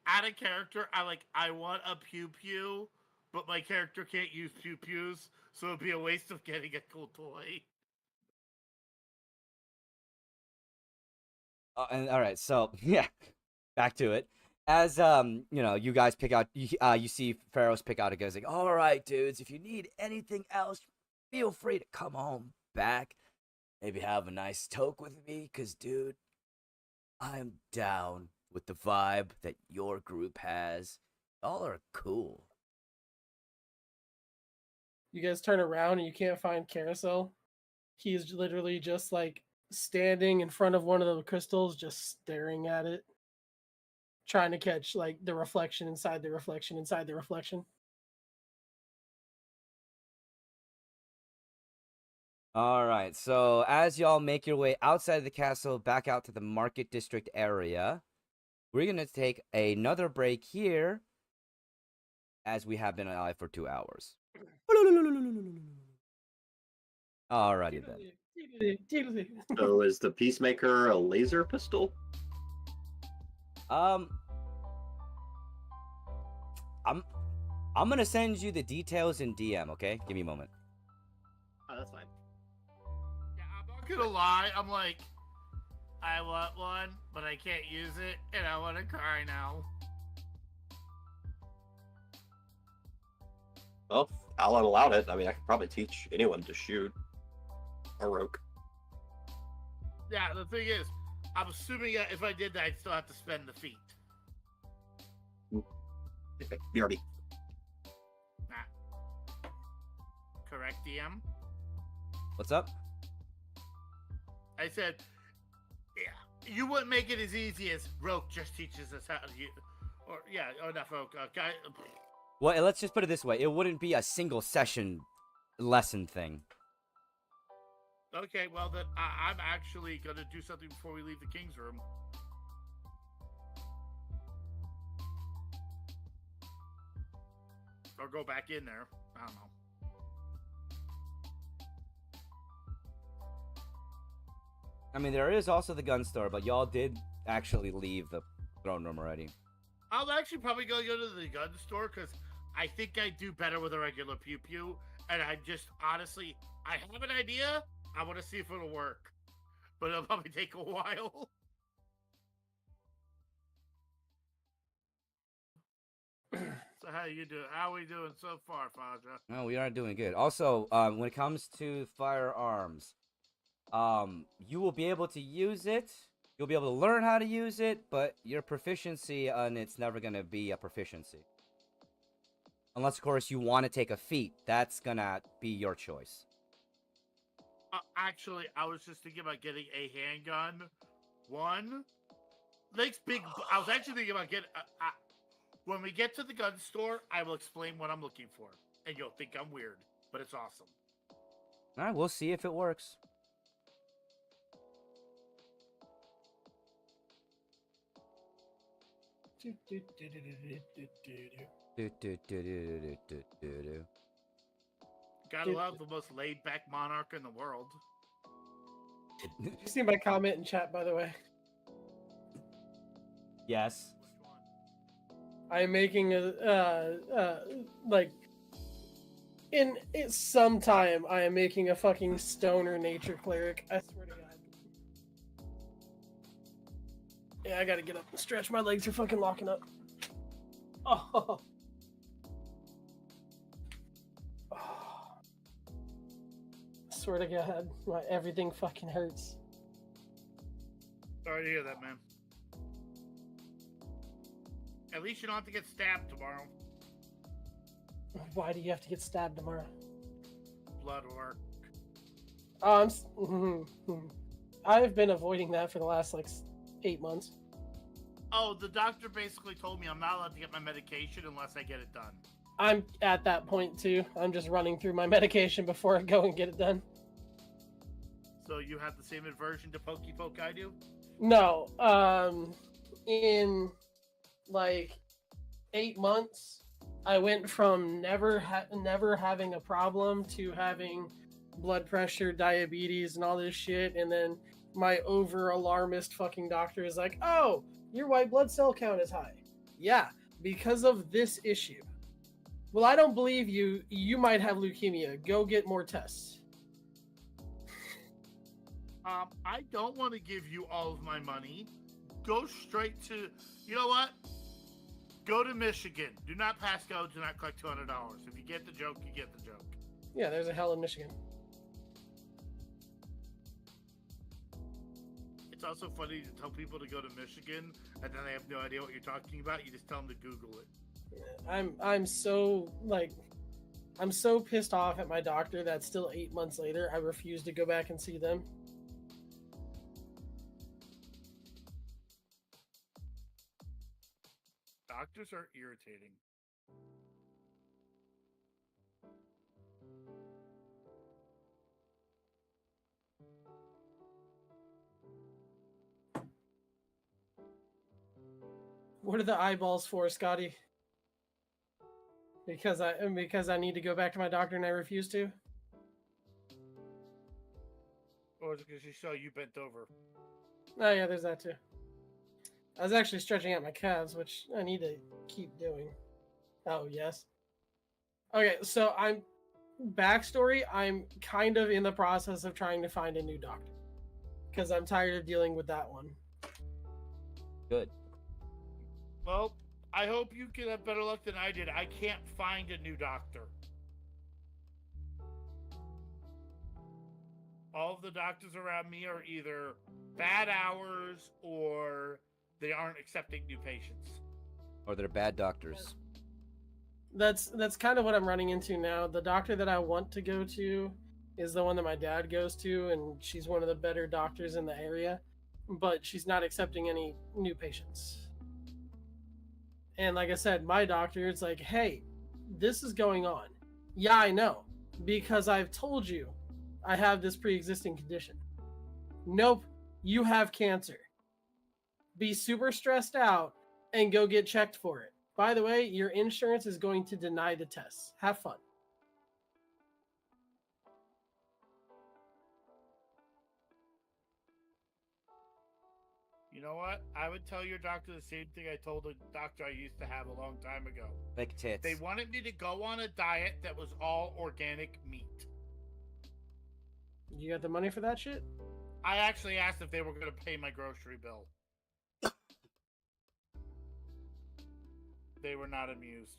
add a character. I want a pew pew, but my character can't use pew pews, so it'd be a waste of getting a cool toy. And all right, so yeah, back to it. As you guys pick out, you see Pharaoh's pick out a guy's like, all right, dudes, if you need anything else, feel free to come on back. Maybe have a nice toke with me, cause dude, I'm down with the vibe that your group has. Y'all are cool. you guys turn around and you can't find Carousel. He's literally just like standing in front of one of the crystals, just staring at it, trying to catch like the reflection inside the reflection inside the reflection. All right, so as y'all make your way outside of the castle, back out to the market district area, we're gonna take another break here, as we have been alive for 2 hours. Alrighty then. So is the Peacemaker a laser pistol? I'm gonna send you the details in DM, okay? Give me a moment. Oh, that's fine. Yeah, I'm not gonna lie. I'm like, I want one, but I can't use it, and I want to cry now. Well, Alan allowed it. I mean, I could probably teach anyone to shoot a rogue. Yeah, the thing is, I'm assuming if I did that, I'd still have to spend the feat. BRB. Nah. Correct, DM? What's up? I said, yeah, you wouldn't make it as easy as Roke just teaches us how to use, not Roke, guy. Well, let's just put it this way. It wouldn't be a single session lesson thing. Okay, well then I'm actually gonna do something before we leave the king's room. Or go back in there. I don't know. I mean, there is also the gun store, but y'all did actually leave the throne room already. I'll actually probably go to the gun store because I think I do better with a regular pew pew, and I just honestly, I have an idea. I want to see if it'll work, but it'll probably take a while. So how you doing? How are we doing so far, Faja? No, we are doing good. Also, when it comes to firearms, you will be able to use it. You'll be able to learn how to use it, but your proficiency on it's never gonna be a proficiency. Unless, of course, you want to take a feat. That's gonna be your choice. Actually, I was just thinking about getting a handgun. One, Lake's big. I was actually thinking about getting. When we get to the gun store, I will explain what I'm looking for, and you'll think I'm weird, but it's awesome. All right, we'll see if it works. Gotta love the most laid-back monarch in the world. You see my comment in chat, by the way. Yes. Which one? I am making in some time I am making a fucking stoner nature cleric. I swear to God. Yeah, I gotta get up and stretch. My legs are fucking locking up. Oh. I swear to God, everything fucking hurts. Sorry to hear that, man. At least you don't have to get stabbed tomorrow. Why do you have to get stabbed tomorrow? Blood work. I've been avoiding that for the last 8 months. Oh, the doctor basically told me I'm not allowed to get my medication unless I get it done. I'm at that point too. I'm just running through my medication before I go and get it done. So you have the same aversion to Pokey Poke I do? No, in 8 months, I went from never having a problem to having blood pressure, diabetes, and all this shit, and then my over alarmist fucking doctor is like, "Oh, your white blood cell count is high." Yeah, because of this issue. Well, I don't believe you. You might have leukemia. Go get more tests. I don't want to give you all of my money. Go straight to, you know what? Go to Michigan. Do not pass go. Do not collect $200. If you get the joke, you get the joke. Yeah, there's a hell in Michigan. It's also funny to tell people to go to Michigan, and then they have no idea what you're talking about. You just tell them to Google it. I'm so I'm so pissed off at my doctor that still 8 months later I refuse to go back and see them. Doctors are irritating. What are the eyeballs for, Scotty? Because I need to go back to my doctor and I refuse to? Or is it because she saw you bent over? Oh yeah, there's that too. I was actually stretching out my calves, which I need to keep doing. Oh yes. Okay, so backstory, I'm kind of in the process of trying to find a new doctor. Because I'm tired of dealing with that one. Good. Well, I hope you can have better luck than I did. I can't find a new doctor. All of the doctors around me are either bad hours or they aren't accepting new patients. Or they're bad doctors. That's kind of what I'm running into now. The doctor that I want to go to is the one that my dad goes to, and she's one of the better doctors in the area, but she's not accepting any new patients. And like I said, my doctor, it's like, hey, this is going on. Yeah, I know, because I've told you I have this pre-existing condition. Nope, you have cancer. Be super stressed out and go get checked for it. By the way, your insurance is going to deny the tests. Have fun. You know what? I would tell your doctor the same thing I told a doctor I used to have a long time ago. Like tits. They wanted me to go on a diet that was all organic meat. You got the money for that shit? I actually asked if they were going to pay my grocery bill. They were not amused.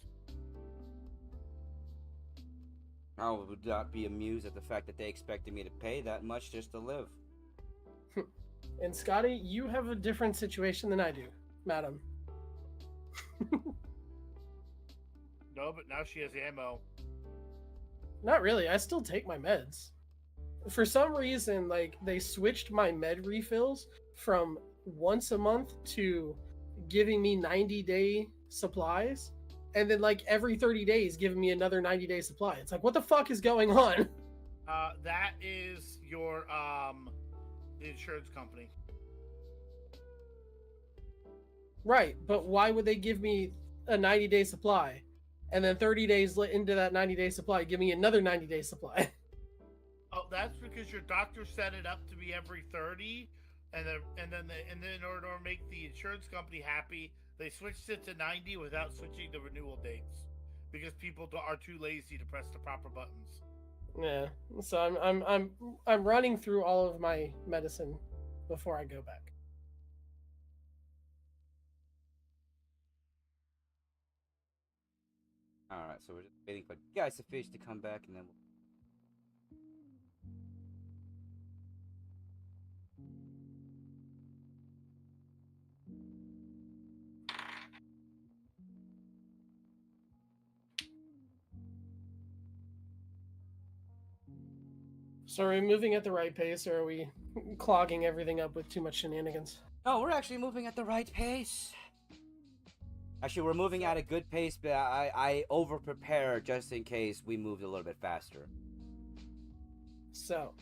I would not be amused at the fact that they expected me to pay that much just to live. And Scotty, you have a different situation than I do, madam. No, but now she has ammo. Not really. I still take my meds. for some reason, like they switched my med refills from once a month to giving me 90-day supplies, and then like every 30 days giving me another 90-day supply. It's like, what the fuck is going on? That is your the insurance company. Right, but why would they give me a 90-day supply, and then 30 days into that 90-day supply, give me another 90-day supply? Oh, that's because your doctor set it up to be every 30, and then in order to make the insurance company happy, they switched it to 90 without switching the renewal dates because people are too lazy to press the proper buttons. Yeah, so I'm running through all of my medicine before I go back. All right, so we're just waiting for guys to fish to come back, and then we'll... So are we moving at the right pace, or are we clogging everything up with too much shenanigans? No, we're actually moving at the right pace. Actually, we're moving at a good pace, but I over-prepare just in case we moved a little bit faster. So,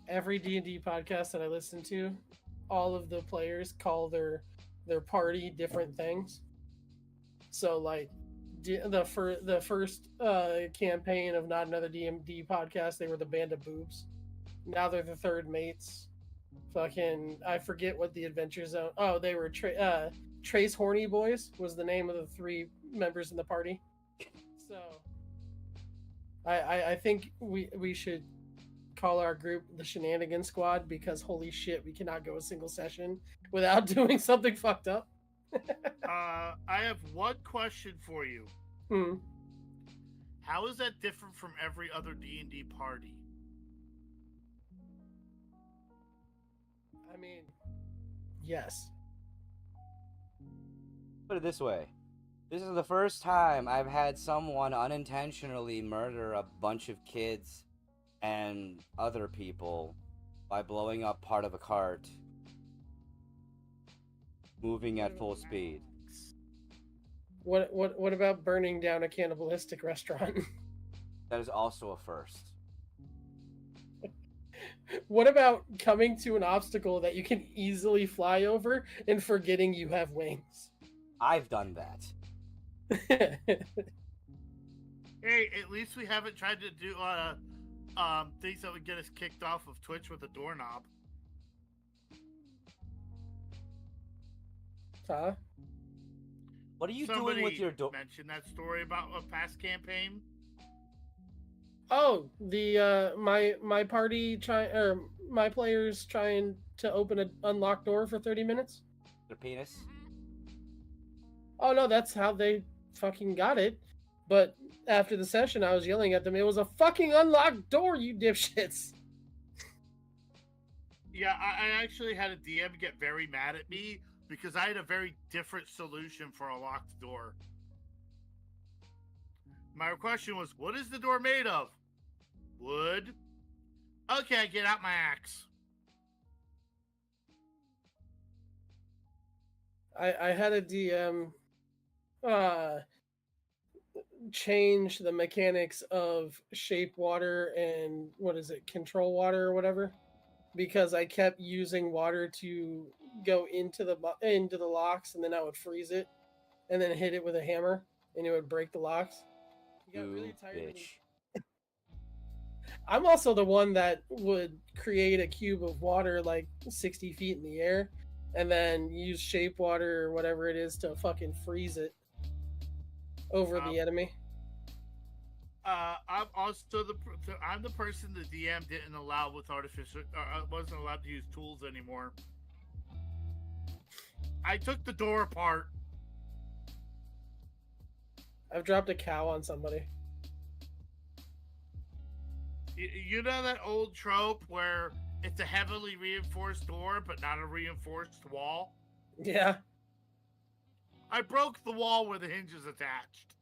every D&D podcast that I listen to, all of the players call their party different things. So, like, the first campaign of Not Another D&D podcast, they were the Band of Boobs. Now they're the Third Mates. Fucking, I forget what the Adventure Zone. Oh, they were Trace Horny Boys was the name of the 3 members in the party. So, I think we should call our group the Shenanigan Squad, because holy shit, we cannot go a single session without doing something fucked up. I have one question for you. How is that different from every other D&D party? I mean, yes. Put it this way. This is the first time I've had someone unintentionally murder a bunch of kids and other people by blowing up part of a cart, moving at full speed. What about burning down a cannibalistic restaurant? That is also a first. What about coming to an obstacle that you can easily fly over and forgetting you have wings? I've done that. Hey, at least we haven't tried to do things that would get us kicked off of Twitch with a doorknob. Huh? What are you Somebody doing with your door? mentioned that story about a past campaign. Oh, the my party my players trying to open an unlocked door for 30 minutes? Their penis? Oh no, that's how they fucking got it. But after the session, I was yelling at them. It was a fucking unlocked door, you dipshits. Yeah, I actually had a DM get very mad at me because I had a very different solution for a locked door. My question was, what is the door made of? Wood. Okay, get out my axe. I had a DM change the mechanics of shape water and control water or whatever, because I kept using water to go into the locks, and then I would freeze it and then hit it with a hammer and it would break the locks. He got really tired of me. I'm also the one that would create a cube of water like 60 feet in the air and then use shape water or whatever it is to fucking freeze it over the enemy. I'm also I'm the person the DM didn't allow with artificial. Wasn't allowed to use tools anymore. I took the door apart. I've dropped a cow on somebody. You know that old trope where it's a heavily reinforced door but not a reinforced wall? Yeah. I broke the wall where the hinge is attached.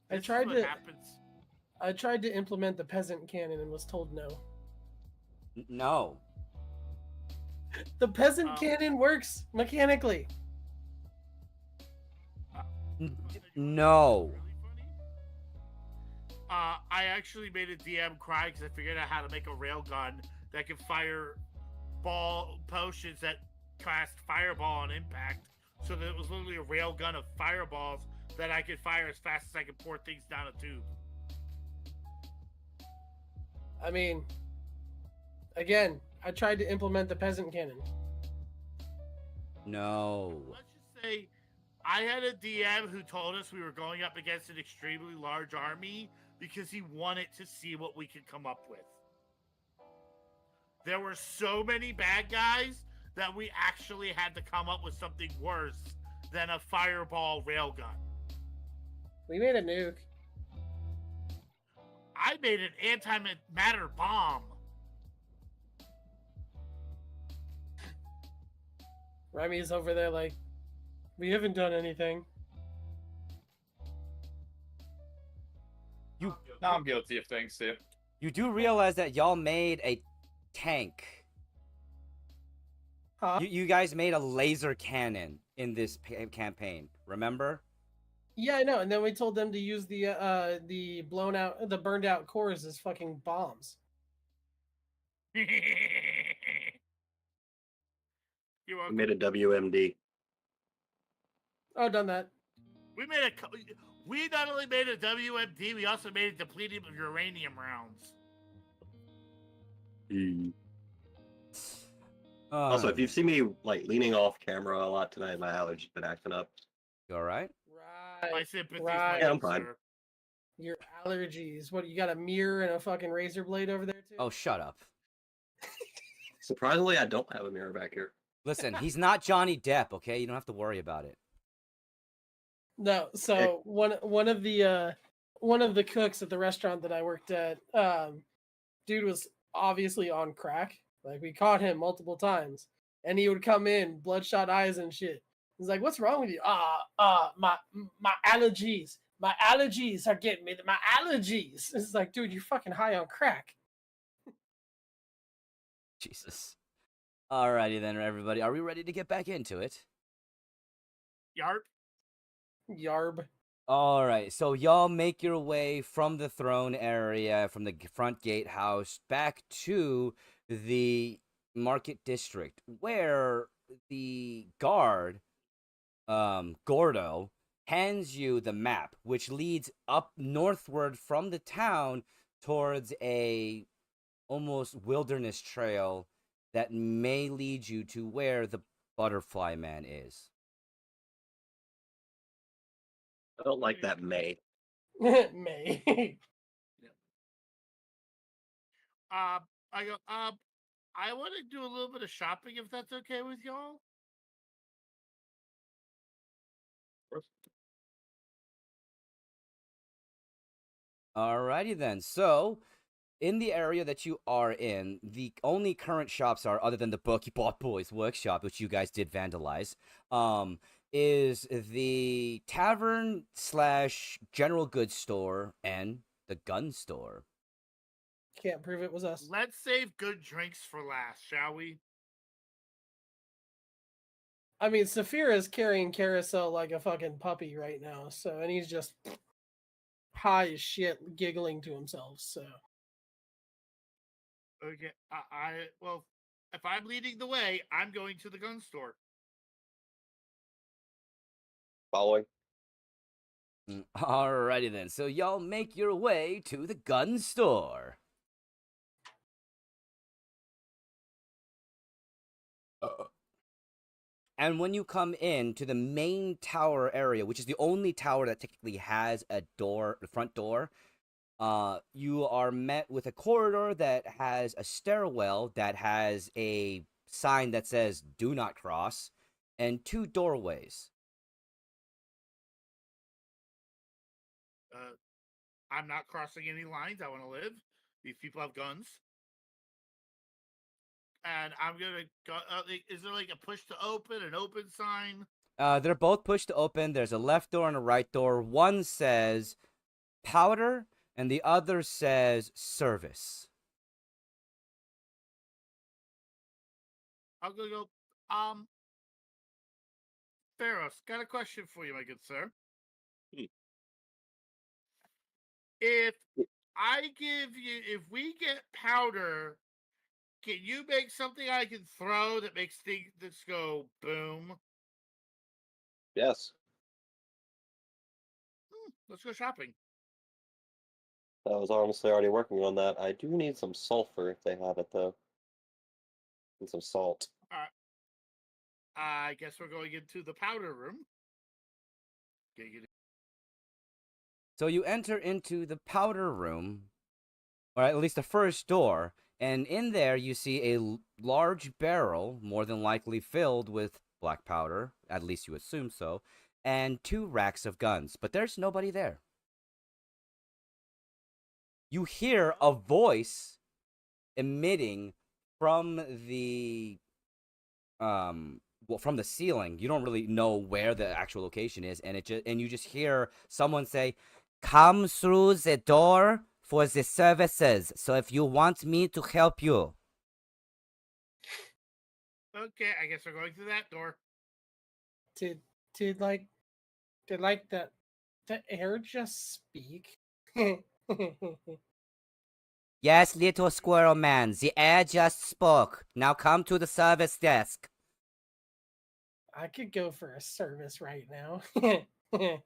I tried to I tried to implement the peasant cannon and was told no. No. The peasant Oh. cannon works mechanically. No. Really funny? I actually made a DM cry because I figured out how to make a railgun that could fire ball potions that cast fireball on impact. So that it was literally a railgun of fireballs that I could fire as fast as I could pour things down a tube. I mean, again, I tried to implement the peasant cannon. No. Let's just say I had a DM who told us we were going up against an extremely large army because he wanted to see what we could come up with. There were so many bad guys that we actually had to come up with something worse than a fireball railgun. We made a nuke. I made an antimatter bomb. Remy's over there like, we haven't done anything. You No, I'm guilty of things too. you do realize that y'all made a tank. Huh? You guys made a laser cannon in this campaign. Remember? Yeah, I know. And then we told them to use the burned out cores as fucking bombs. You're We welcome. made a WMD. Oh, done that. We not only made a WMD, we also made a depleting of uranium rounds. Also, if you see me like leaning off camera a lot tonight, my allergies been acting up. You all right? My Right. sympathies, Right. my Yeah, I'm good fine. sir. Your allergies. What, you got a mirror and a fucking razor blade over there too? Oh, shut up. Surprisingly, I don't have a mirror back here. Listen, he's not Johnny Depp, okay? You don't have to worry about it. No, so one of the cooks at the restaurant that I worked at, dude was obviously on crack. Like, we caught him multiple times, and he would come in, bloodshot eyes and shit. He's like, "What's wrong with you?" My allergies. My allergies are getting me. My allergies. It's like, dude, you're fucking high on crack. Jesus. Alrighty then, everybody. Are we ready to get back into it? Yarp. Yarb. All right, so y'all make your way from the throne area, from the front gatehouse, back to the market district, where the guard, Gordo, hands you the map, which leads up northward from the town towards a almost wilderness trail that may lead you to where the Butterfly Man is. I don't like that May. May. I go, I want to do a little bit of shopping if that's okay with y'all. Alrighty then. So, in the area that you are in, the only current shops are, other than the Bucky Bought Boys workshop, which you guys did vandalize, is the tavern / general goods store and the gun store. Can't prove it was us. Let's save good drinks for last, shall we? I mean, Saphira is carrying Carousel like a fucking puppy right now, so, and he's just high as shit, giggling to himself, so. Okay. Well, if I'm leading the way, I'm going to the gun store. Following. Alrighty then. So y'all make your way to the gun store. And when you come in to the main tower area, which is the only tower that technically has a door, the front door, you are met with a corridor that has a stairwell that has a sign that says "Do not cross," and 2 doorways. I'm not crossing any lines. I want to live. These people have guns. And I'm gonna go. Is there like a push to open, an open sign? They're both pushed to open. There's a left door and a right door. One says powder, and the other says service. I'll go. Theros, got a question for you, my good sir. Hmm. If if we get powder, can you make something I can throw that makes things that go boom? Yes. Let's go shopping. I was honestly already working on that. I do need some sulfur if they have it though. And some salt. All right. I guess we're going into the powder room. So you enter into the powder room, or at least the first door, and in there you see a large barrel, more than likely filled with black powder, at least you assume so, and 2 racks of guns, but there's nobody there. You hear a voice emitting from the from the ceiling. You don't really know where the actual location is, and you just hear someone say, "Come through the door for the services. So if you want me to help you." Okay, I guess we're going through that door. Did did like the air just speak? Yes, little squirrel man, the air just spoke. Now come to the service desk. I could go for a service right now. Okay,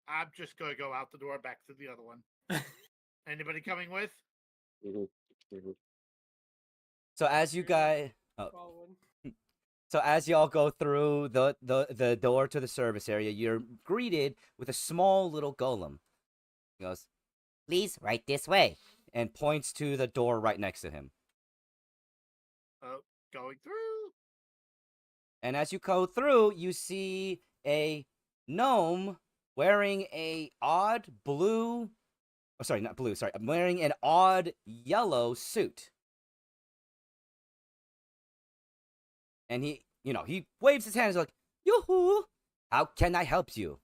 I'm just gonna go out the door back to the other one. Anybody coming with? Mm-hmm. Mm-hmm. So as you guys, Following. so as y'all go through the door to the service area, you're greeted with a small little golem. He goes, "Please, right this way," and points to the door right next to him. Going through. And as you go through, you see a gnome wearing a odd blue, oh, sorry, not blue, sorry, wearing an odd yellow suit. And he waves his hands like, "Yoo-hoo! How can I help you?"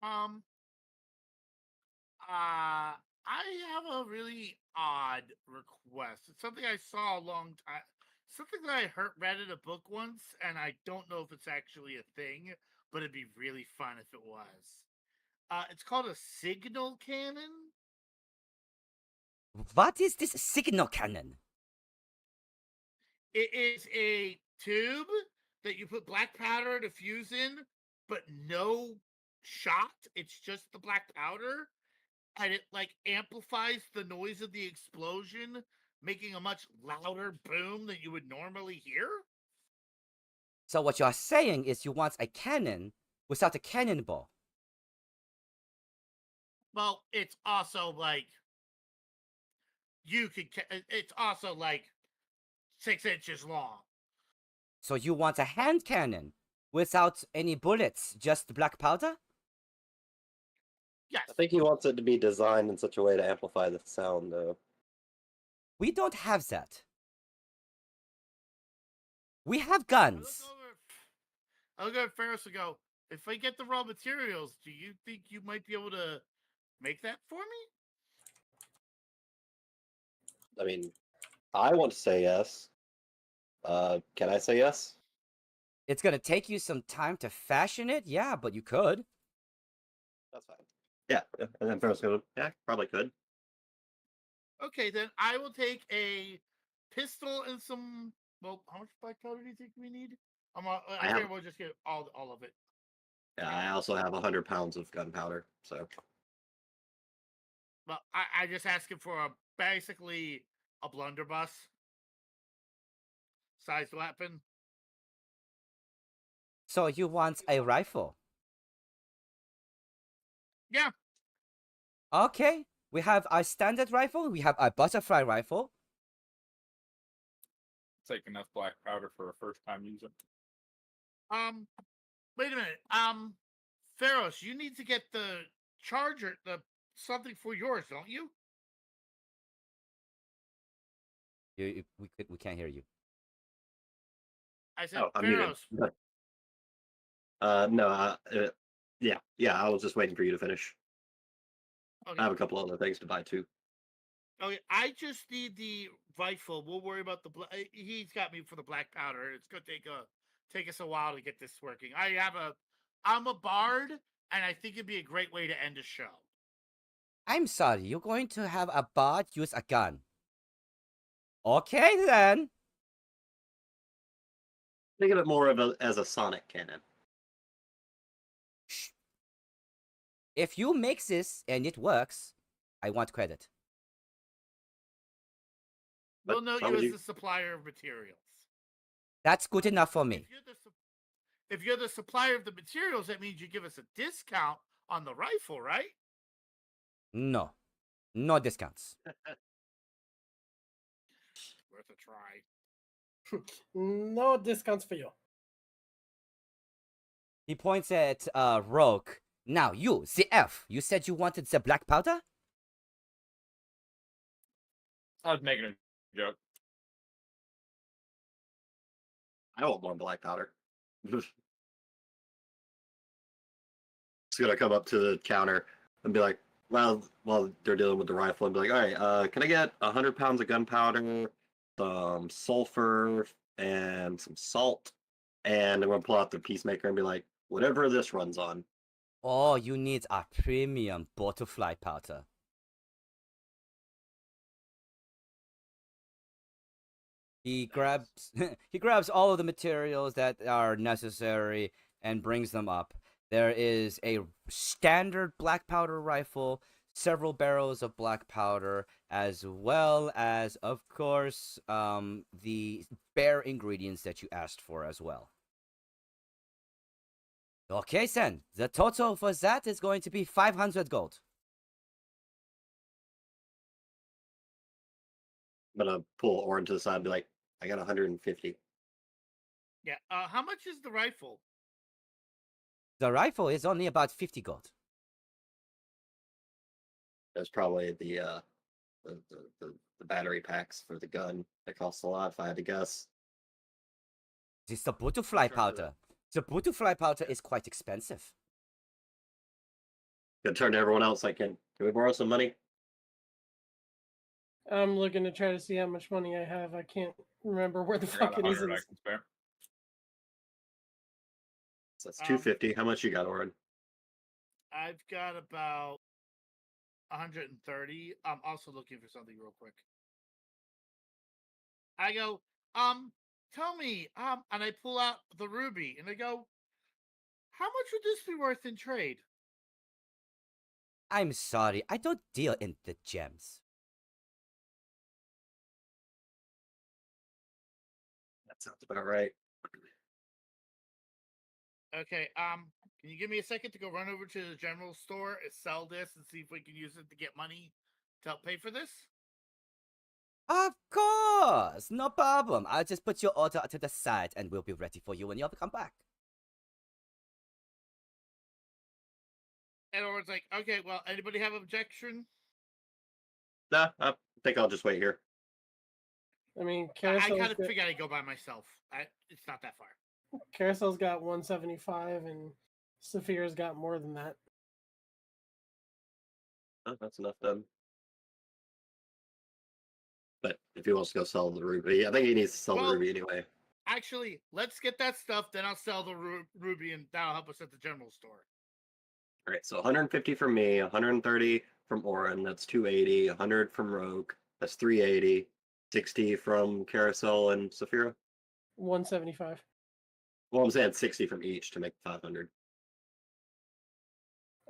I have a really odd request. It's something I saw a long time. Something that I read in a book once, and I don't know if it's actually a thing, but it'd be really fun if it was. It's called a signal cannon. What is this signal cannon? It is a tube that you put black powder to fuse in, but no shot. It's just the black powder, and it like amplifies the noise of the explosion, making a much louder boom than you would normally hear. So what you're saying is you want a cannon without a cannonball. Well, it's also like it's also like 6 inches long. So you want a hand cannon without any bullets, just black powder? Yes. I think he wants it to be designed in such a way to amplify the sound, though. We don't have that. We have guns. I look over at Ferris and go, if I get the raw materials, do you think you might be able to make that for me? I mean, I want to say yes. Can I say yes? It's gonna take you some time to fashion it, yeah, but you could. That's fine. Yeah, and then Ferris goes, yeah, probably could. Okay, then I will take a pistol and some. Well, how much black powder do you think we need? I have- think we'll just get all of it. Yeah, I also have 100 pounds of gunpowder, so. But I just asking for basically a blunderbuss sized weapon. So you want a rifle? Yeah. Okay. We have our standard rifle. We have our butterfly rifle. Take enough black powder for a first time user. Wait a minute. Theros, you need to get the charger, the something for yours, don't you? We can't hear you. I said, Oh, I'm Theros. muted. No, Yeah. I was just waiting for you to finish. Okay. I have a couple other things to buy too. Okay, I just need the rifle. We'll worry about the. He's got me for the black powder. It's gonna take us a while to get this working. I'm a bard, and I think it'd be a great way to end a show. I'm sorry, you're going to have a bard use a gun. Okay then. Think of it more as a sonic cannon. Shh. If you make this and it works, I want credit. But We'll note why you would as you- the supplier of materials. That's good enough for me. If you're the supplier of the materials, that means you give us a discount on the rifle, right? No. No discounts. Worth a try. No discounts for you. He points at Rogue. Now you, ZF, you said you wanted the black powder? I was making a joke. I want more black powder. Just gonna come up to the counter and be like, well, while they're dealing with the rifle, and be like, all right, can I get 100 pounds of gunpowder, some sulfur, and some salt? And I'm gonna pull out the peacemaker and be like, whatever this runs on. Oh, you need a premium butterfly powder. He grabs he grabs all of the materials that are necessary and brings them up. There is a standard black powder rifle, several barrels of black powder, as well as, of course, the bare ingredients that you asked for as well. Okay, Sen. The total for that is going to be 500 gold. I'm gonna pull Orin to the side and be like, I got 150. Yeah. How much is the rifle? The rifle is only about 50 gold. There's probably the battery packs for the gun that cost a lot, if I had to guess. This is the butterfly Sure. powder. The butterfly powder is quite expensive. Gonna turn to everyone else like, can we borrow some money? I'm looking to try to see how much money I have. I can't remember where the I got fuck it is. 100 I can spare. So that's 250. How much you got, Orin? I've got about 130. I'm also looking for something real quick. I go, tell me, and I pull out the ruby and I go, how much would this be worth in trade? I'm sorry, I don't deal in the gems. That sounds about right. Okay, can you give me a second to go run over to the general store and sell this and see if we can use it to get money to help pay for this? Of course, no problem. I'll just put your order to the side and we'll be ready for you when you come back. And Orion's like, okay, well, anybody have objection? Nah, I think I'll just wait here. I mean, I Carousel's kind of got, figured I'd go by myself. It's not that far. Carousel's got 175, and Saphira's got more than that. Oh, that's enough then. But if he wants to go sell the ruby, I think he needs to sell Well, the ruby anyway. Actually, let's get that stuff, then I'll sell the ruby, and that'll help us at the general store. All right, so 150 from me, 130 from Orin, that's 280, 100 from Rogue, that's 380, 60 from Carousel and Saphira. 175. Well, I'm saying 60 from each to make 500.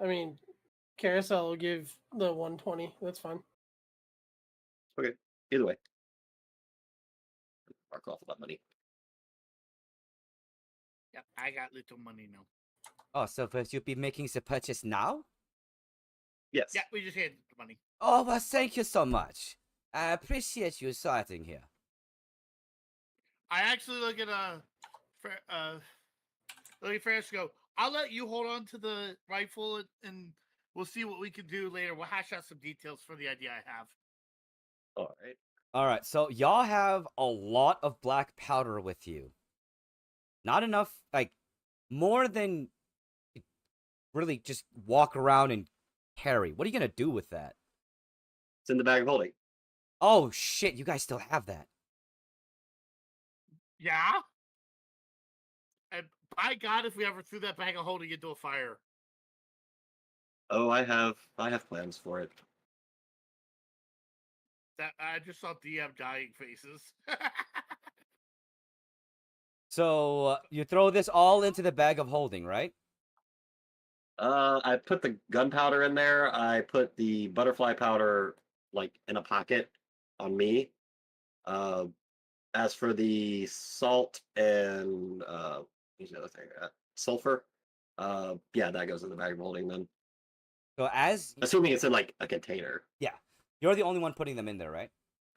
I mean, Carousel will give the 120. That's fine. Either way. Mark off that money. Yep, I got little money now. Oh, so first you'll be making the purchase now? Yes. Yeah, we just handed the money. Oh, well, thank you so much. I appreciate you starting here. I actually look at Ferris go, I'll let you hold on to the rifle and we'll see what we can do later. We'll hash out some details for the idea I have. All right. Alright, so y'all have a lot of black powder with you. Not enough, like, more than really just walk around and carry. What are you gonna do with that? It's in the bag of holding. Oh shit! You guys still have that. Yeah. And by God, if we ever threw that bag of holding into a fire. Oh, I have plans for it. That I just saw DM dying faces. So you throw this all into the bag of holding, right? I put the gunpowder in there. I put the butterfly powder like in a pocket on me. Uh, as for the salt and what's the other thing? Sulfur. Yeah, that goes in the bag of holding then. So as Assuming it's in like a container. yeah, you're the only one putting them in there, right?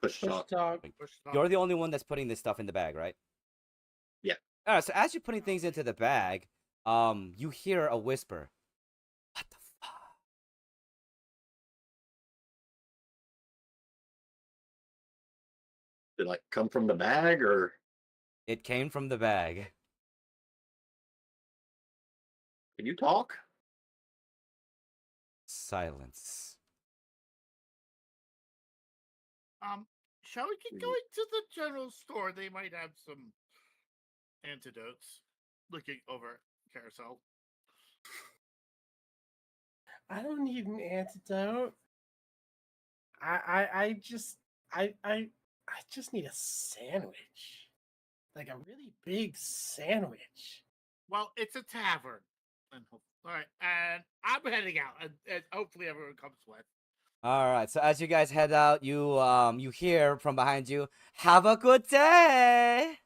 Push Push talk. talk. You're the only one that's putting this stuff in the bag, right? Yeah. All right. So as you're putting things into the bag, you hear a whisper. What the fuck? Did it like come from the bag or It came from the bag. can you talk? Silence. Shall we get going to the general store? They might have some antidotes. Looking over carousel. I don't need an antidote. I just need a sandwich. Like a really big sandwich. Well, it's a tavern. All right, and I'm heading out, and hopefully everyone comes with. All right. So as you guys head out, you hear from behind you, "Have a good day."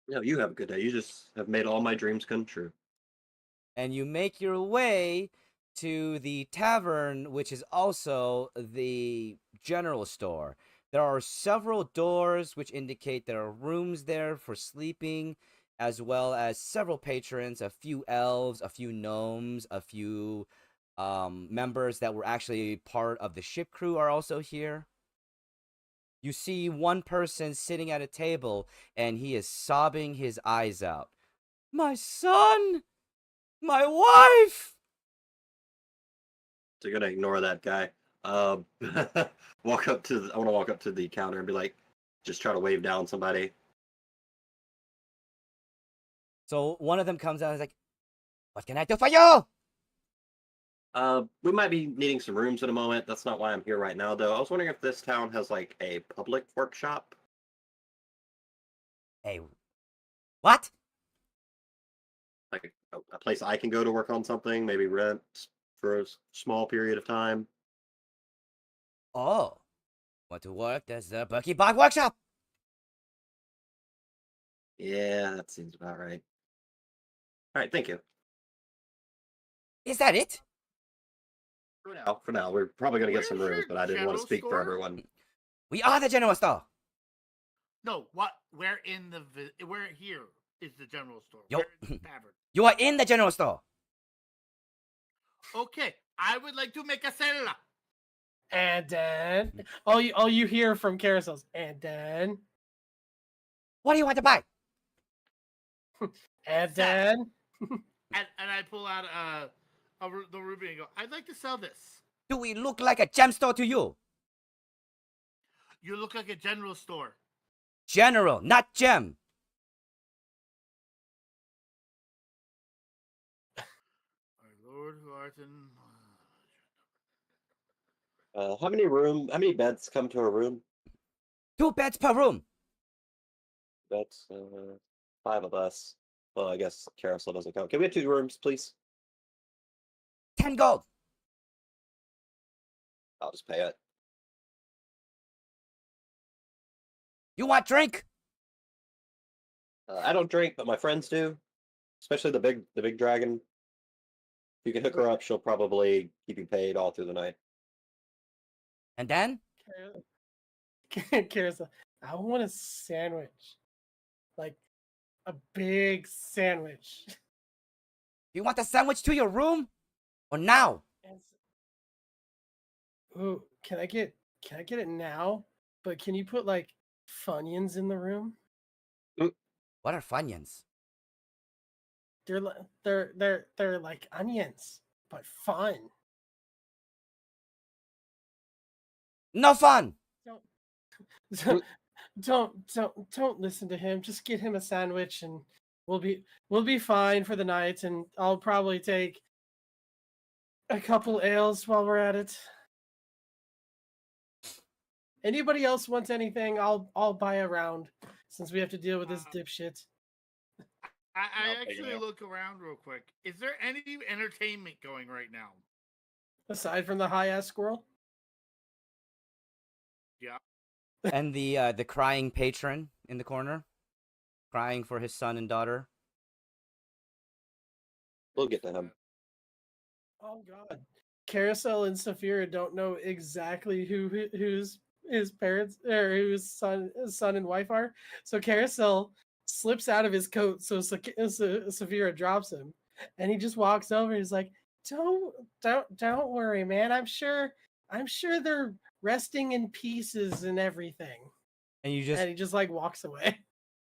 No, you have a good day. You just have made all my dreams come true. And you make your way to the tavern, which is also the general store. There are several doors which indicate there are rooms there for sleeping, as well as several patrons, a few elves, a few gnomes, a few members that were actually part of the ship crew are also here. You see one person sitting at a table, and he is sobbing his eyes out. My son! My wife! So you're gonna ignore that guy. Walk up to I want to walk up to the counter and be like, just try to wave down somebody. So one of them comes out and is like, "What can I do for you?" We might be needing some rooms in a moment. That's not why I'm here right now, though. I was wondering if this town has like a public workshop. Hey, what? Like a place I can go to work on something, maybe rent for a small period of time. Oh, want to work? There's the Bucky Bog Workshop. Yeah, that seems about right. All right, thank you. Is that it? For now, we're probably gonna get some Where's rooms, your but I didn't want to general speak for store? everyone. We are the general store. No, what? Where in the where here is the general store? Yo. Where is the tavern? You are in the general store. Okay, I would like to make a cella. And then all you hear from carousels. And then What do you want to buy? and then And I pull out the ruby and go, I'd like to sell this. Do we look like a gem store to you? You look like a general store. General, not gem. Our Lord who art in. How many beds come to a room? 2 beds per room. That's 5 of us. Well, I guess carousel doesn't count. Can we have 2 rooms, please? 10 gold. I'll just pay it. You want drink? I don't drink, but my friends do. Especially the big dragon. If you can hook her up, she'll probably keep you paid all through the night. And then? carousel. I want a sandwich. Like a big sandwich. You want the sandwich to your room? Or now? Ooh, can I get it now? But can you put like Funyuns in the room? What are Funyuns? They're like onions, but fun. No fun. Don't don't listen to him. Just get him a sandwich, and we'll be fine for the night. And I'll probably take a couple ales while we're at it. Anybody else wants anything? I'll buy a round since we have to deal with this dipshit. I I'll take actually it out. look around real quick. Is there any entertainment going right now? Aside from the high ass squirrel. Yeah. And the crying patron in the corner, crying for his son and daughter. We'll get to him. Oh God, Carousel and Saphira don't know exactly who's his parents or whose son and wife are. So Carousel slips out of his coat, so Saphira drops him, and he just walks over. He's like, "Don't worry, man. I'm sure they're resting in pieces and everything." And you just And he just like walks away.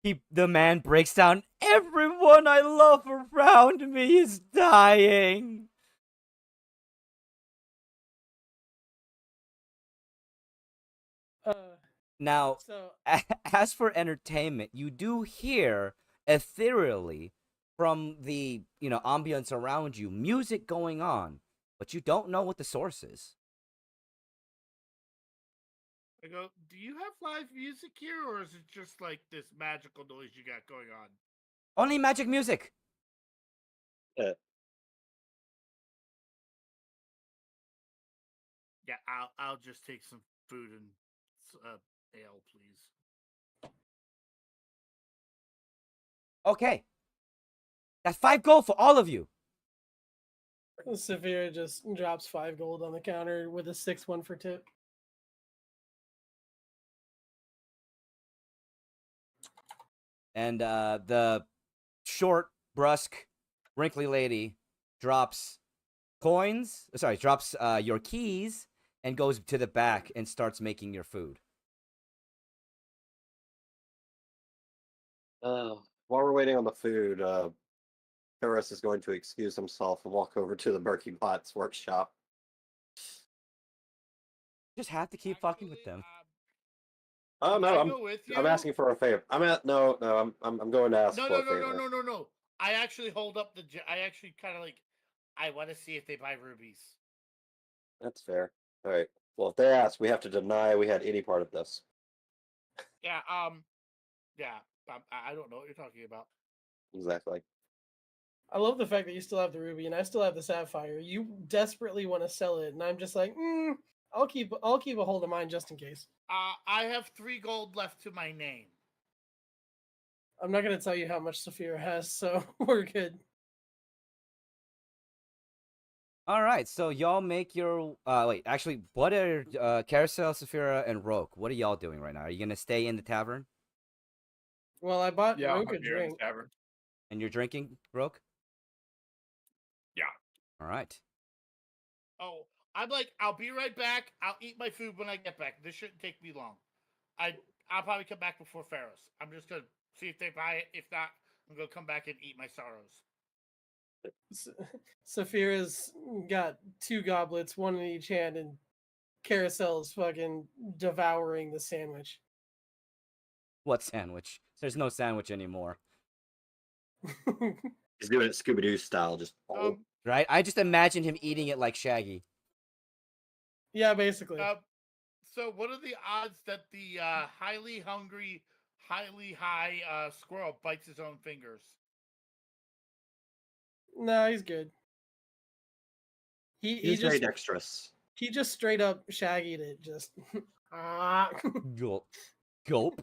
the man breaks down. Everyone I love around me is dying. Now, So as for entertainment, you do hear ethereally from the ambience around you, music going on, but you don't know what the source is. I go, do you have live music here, or is it just like this magical noise you got going on? Only magic music. Yeah, I'll just take some food and ale, please. Okay. That's 5 gold for all of you. Saphira just drops 5 gold on the counter with a 6-1 for tip. And the short, brusque, wrinkly lady drops drops your keys and goes to the back and starts making your food. While we're waiting on the food, Paris is going to excuse himself and walk over to the Berkey Potts workshop. Just have to keep fucking with them. Oh no, I go with I'm you? asking for a favor. I'm going to ask No, for no, a no, favor. no. I actually hold up I actually kind of like. I want to see if they buy rubies. That's fair. All right. Well, if they ask, we have to deny we had any part of this. Yeah. Yeah. I don't know what you're talking about. Exactly. I love the fact that you still have the ruby and I still have the sapphire. You desperately want to sell it, and I'm just like, I'll keep a hold of mine just in case. I have 3 gold left to my name. I'm not gonna tell you how much Saphira has, so we're good. All right, so y'all make your wait. Actually, what are Carousel, Saphira, and Roke? What are y'all doing right now? Are you gonna stay in the tavern Well, I bought Yeah, I'll Roke a hug you in the drink. tavern. and you're drinking, Roke? Yeah. All right. Oh, I'm like, I'll be right back. I'll eat my food when I get back. This shouldn't take me long. I'll probably come back before Ferris. I'm just gonna see if they buy it. If not, I'm gonna come back and eat my sorrows. Saphira's got 2 goblets, one in each hand, and Carousel's fucking devouring the sandwich. What sandwich? There's no sandwich anymore, He's doing it Scooby Doo style, just right? I just imagine him eating it like Shaggy. Yeah, basically. So what are the odds that the highly hungry, highly high squirrel bites his own fingers? No, he's good. He he's very just dexterous. he just straight up shaggied it. Just Gulp. Gulp.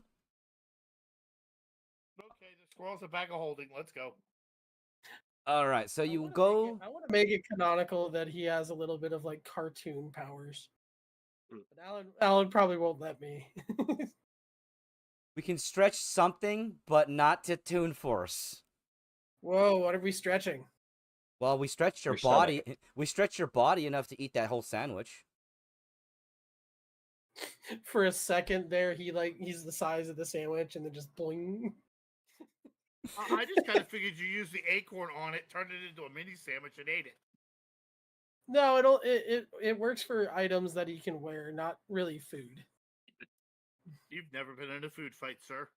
Okay, the squirrel's a bag of holding. Let's go. All right, so you I go. want to make it canonical that he has a little bit of like cartoon powers. But Alan probably won't let me. We can stretch something, but not to Toon Force. Whoa, what are we stretching? Well, we stretched your Your stomach. body. We stretched your body enough to eat that whole sandwich. For a second there, he's the size of the sandwich, and then just boing. I just kind of figured you used the acorn on it, turned it into a mini sandwich, and ate it. No, it works for items that he can wear, not really food. You've never been in a food fight, sir.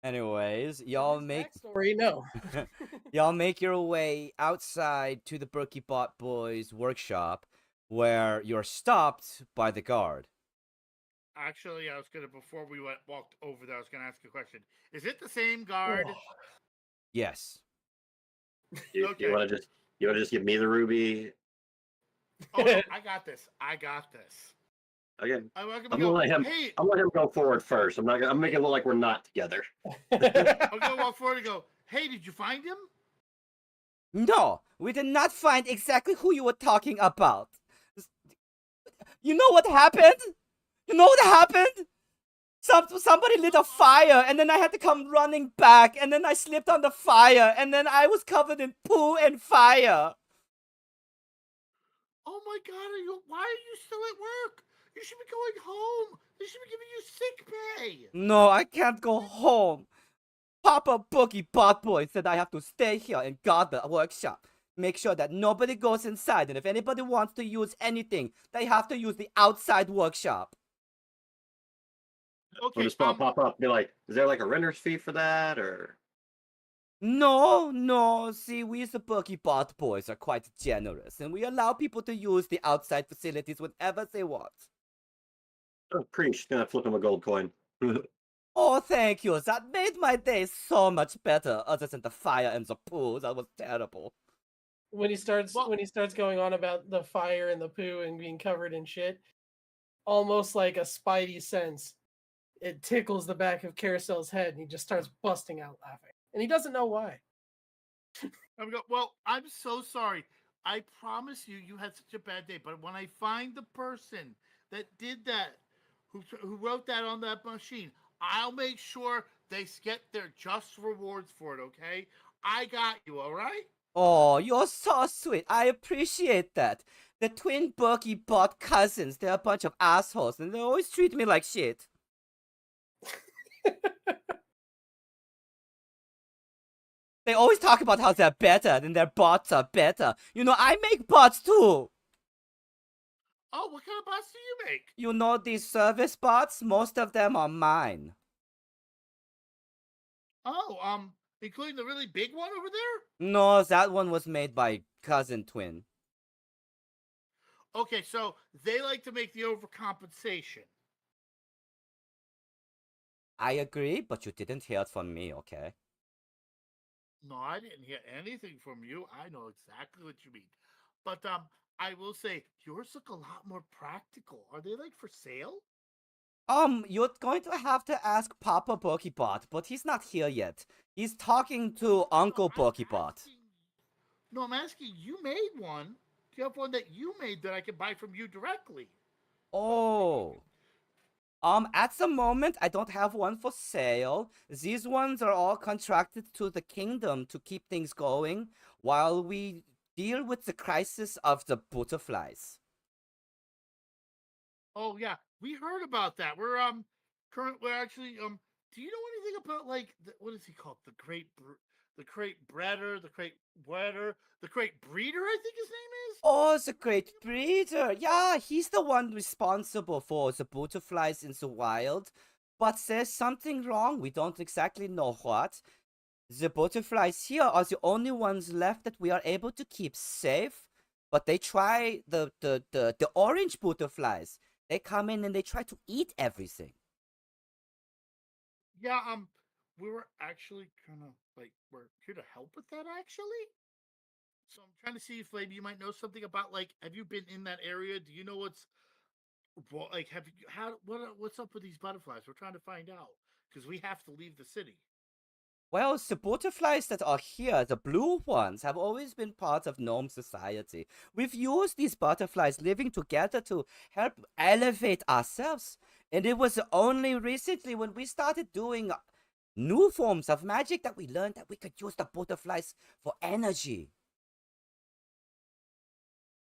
Anyways, From y'all his make backstory, no. y'all make your way outside to the Bot Boys workshop, where you're stopped by the guard. Actually, I was gonna before we walked over there. I was gonna ask a question. Is it the same guard? Oh, Yes. You Okay. want to just give me the ruby? Oh no, I got this. I got this. Okay. I'm not gonna I'm go. gonna let him. Hey, I'm gonna let him go forward first. I'm not. I'm making it look like we're not together. I'm gonna walk forward and go. Hey, did you find him? No, we did not find exactly who you were talking about. You know what happened? You know what happened? Somebody lit a fire, and then I had to come running back, and then I slipped on the fire, and then I was covered in poo and fire. Oh my God! Why are you still at work? You should be going home. They should be giving you sick pay. No, I can't go home. Papa Bot Boy said I have to stay here and guard the workshop. Make sure that nobody goes inside, and if anybody wants to use anything, they have to use the outside workshop. When Okay. the spell pop up, be like, is there like a renter's fee for that, or? No. See, we the Bot Boys are quite generous, and we allow people to use the outside facilities whenever they want. Oh, preach! Gonna flip him a gold coin. Oh, thank you. That made my day so much better, other than the fire and the poo. That was terrible. when he starts Well- when he starts going on about the fire and the poo and being covered in shit, almost like a spidey sense, it tickles the back of Caracel's head and he just starts busting out laughing. And he doesn't know why. Well, I'm so sorry. I promise you had such a bad day. But when I find the person that did that, who wrote that on that machine, I'll make sure they get their just rewards for it. Okay? I got you. All right? Oh, you're so sweet. I appreciate that. The twin Bot cousins, they're a bunch of assholes, and they always treat me like shit. They always talk about how they're better and their bots are better. You know, I make bots too. Oh, what kind of bots do you make? You know these service bots? Most of them are mine. Oh, including the really big one over there? No, that one was made by cousin twin. Okay, so they like to make the overcompensation. I agree, but you didn't hear it from me, okay? No, I didn't hear anything from you. I know exactly what you mean. But I will say yours look a lot more practical. Are they like for sale? You're going to have to ask Papa Bot, but he's not here yet. He's talking to Uncle I'm Bot. asking- No, I'm asking you made one. Do you have one that you made that I can buy from you directly? Oh. At the moment, I don't have one for sale. These ones are all contracted to the kingdom to keep things going while we deal with the crisis of the butterflies. Oh yeah, we heard about that. We're we're actually do you know anything about like what is he called? The great breeder, the great breeder, I think his name is? Oh, the great breeder. Yeah, he's the one responsible for the butterflies in the wild. But there's something wrong. We don't exactly know what. The butterflies here are the only ones left that we are able to keep safe. But they try the orange butterflies. They come in and they try to eat everything. Yeah, we were actually kind of like we're here to help with that actually. So I'm trying to see if maybe you might know something about like have you been in that area? Do you know like have you what's up with these butterflies? We're trying to find out because we have to leave the city. Well, the butterflies that are here, the blue ones, have always been part of gnome society. We've used these butterflies living together to help elevate ourselves. And it was only recently when we started doing new forms of magic that we learned that we could use the butterflies for energy.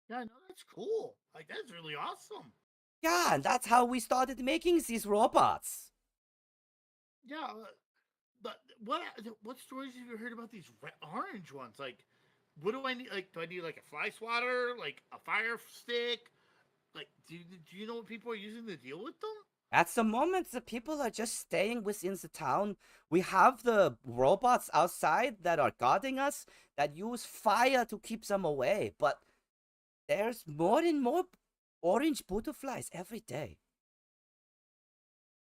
Yeah, I know that's cool. Like that's really awesome. Yeah, and that's how we started making these robots. Yeah, what stories have you heard about these orange ones? Like, what do I need? Like, do I need like a fly swatter, like a fire stick? Like, do you know what people are using to deal with them? At the moment, the people are just staying within the town. We have the robots outside that are guarding us that use fire to keep them away. But there's more and more orange butterflies every day.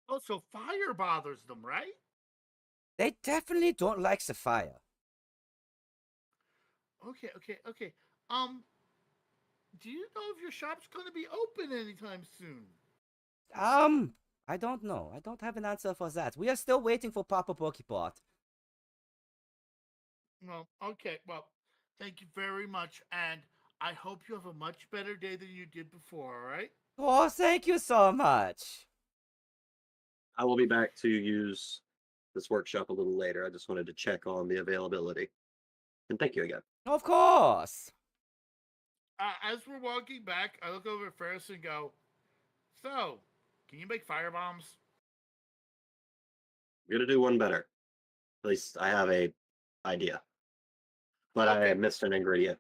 Oh, so fire bothers them, right? They definitely don't like the fire. Okay. Um, do you know if your shop's going to be open anytime soon? I don't know. I don't have an answer for that. We are still waiting for Papa Pokebot. Well, okay. Well, thank you very much, and I hope you have a much better day than you did before. All right. Oh, thank you so much. I will be back to use this workshop a little later. I just wanted to check on the availability. And thank you again. Of course. As we're walking back, I look over at Ferris and go, "So, can you make fire bombs?" I'm gonna do one better. At least I have a idea. But I Okay. missed an ingredient.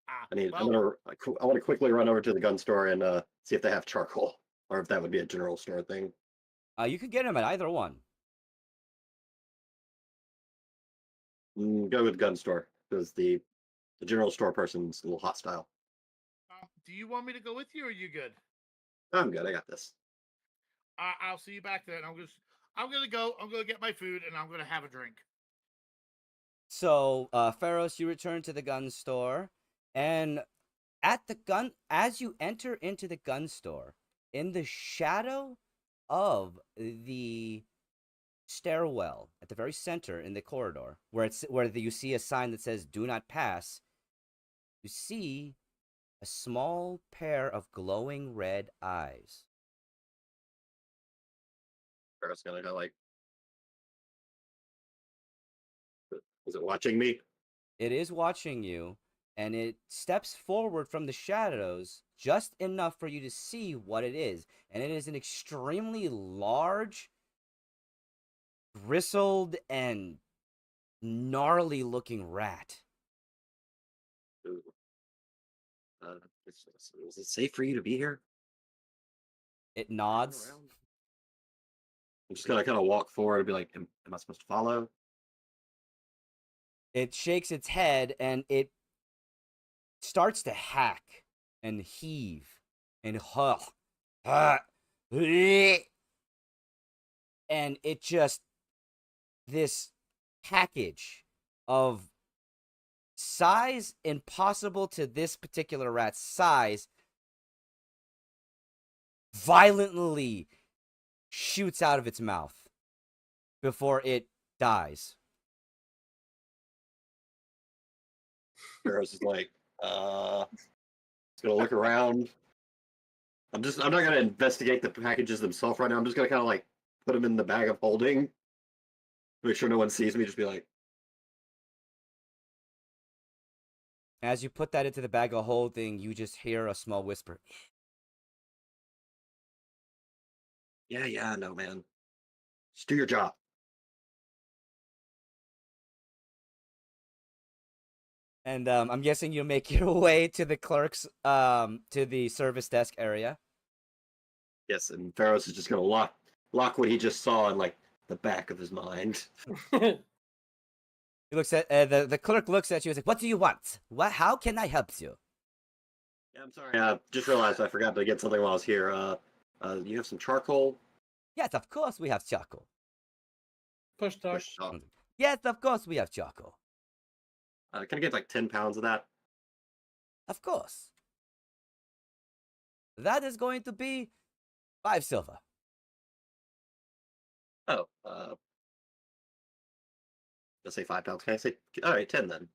I Well, want to quickly run over to the gun store and see if they have charcoal, or if that would be a general store thing. You can get him at either one. Go with gun store because the general store person's a little hostile. do you want me to go with you, or are you good? I'm good. I got this. I'll see you back then. I'm gonna go. I'm gonna get my food, and I'm gonna have a drink. So, Pharaohs, you return to the gun store, and as you enter into the gun store, in the shadow of the stairwell at the very center in the corridor, where you see a sign that says "Do not pass," you see a small pair of glowing red eyes. Pharaoh's gonna go like, is it watching me? It is watching you, and it steps forward from the shadows just enough for you to see what it is. And it is an extremely large, bristled, and gnarly looking rat. Ooh. Is it safe for you to be here? It Turn nods. around. I'm just gonna kind of walk forward and be like, am I supposed to follow? It shakes its head, and it starts to hack and heave and and it just this package of size impossible to this particular rat's size violently shoots out of its mouth before it dies. Pharaoh's is like, just gonna look around. I'm not gonna investigate the packages themselves right now. I'm just gonna kind of like put them in the bag of holding, make sure no one sees me. Just be like, As you put that into the bag of holding, you just hear a small whisper. yeah, no, man. Just do your job. And I'm guessing you make your way to the to the service desk area. Yes, and Pharaoh's is just gonna lock what he just saw in like the back of his mind. He looks at the clerk looks at you and says, "What do you want? What? How can I help you?" Yeah, I'm sorry. Just realized I forgot to get something while I was here. You have some charcoal? Yes, of course we have charcoal. Push talk. Push off. Yes, of course we have charcoal. Can I get like 10 pounds of that? Of course. That is going to be 5 silver. Oh, let's say 5 pounds. Can I say? All right, 10 then.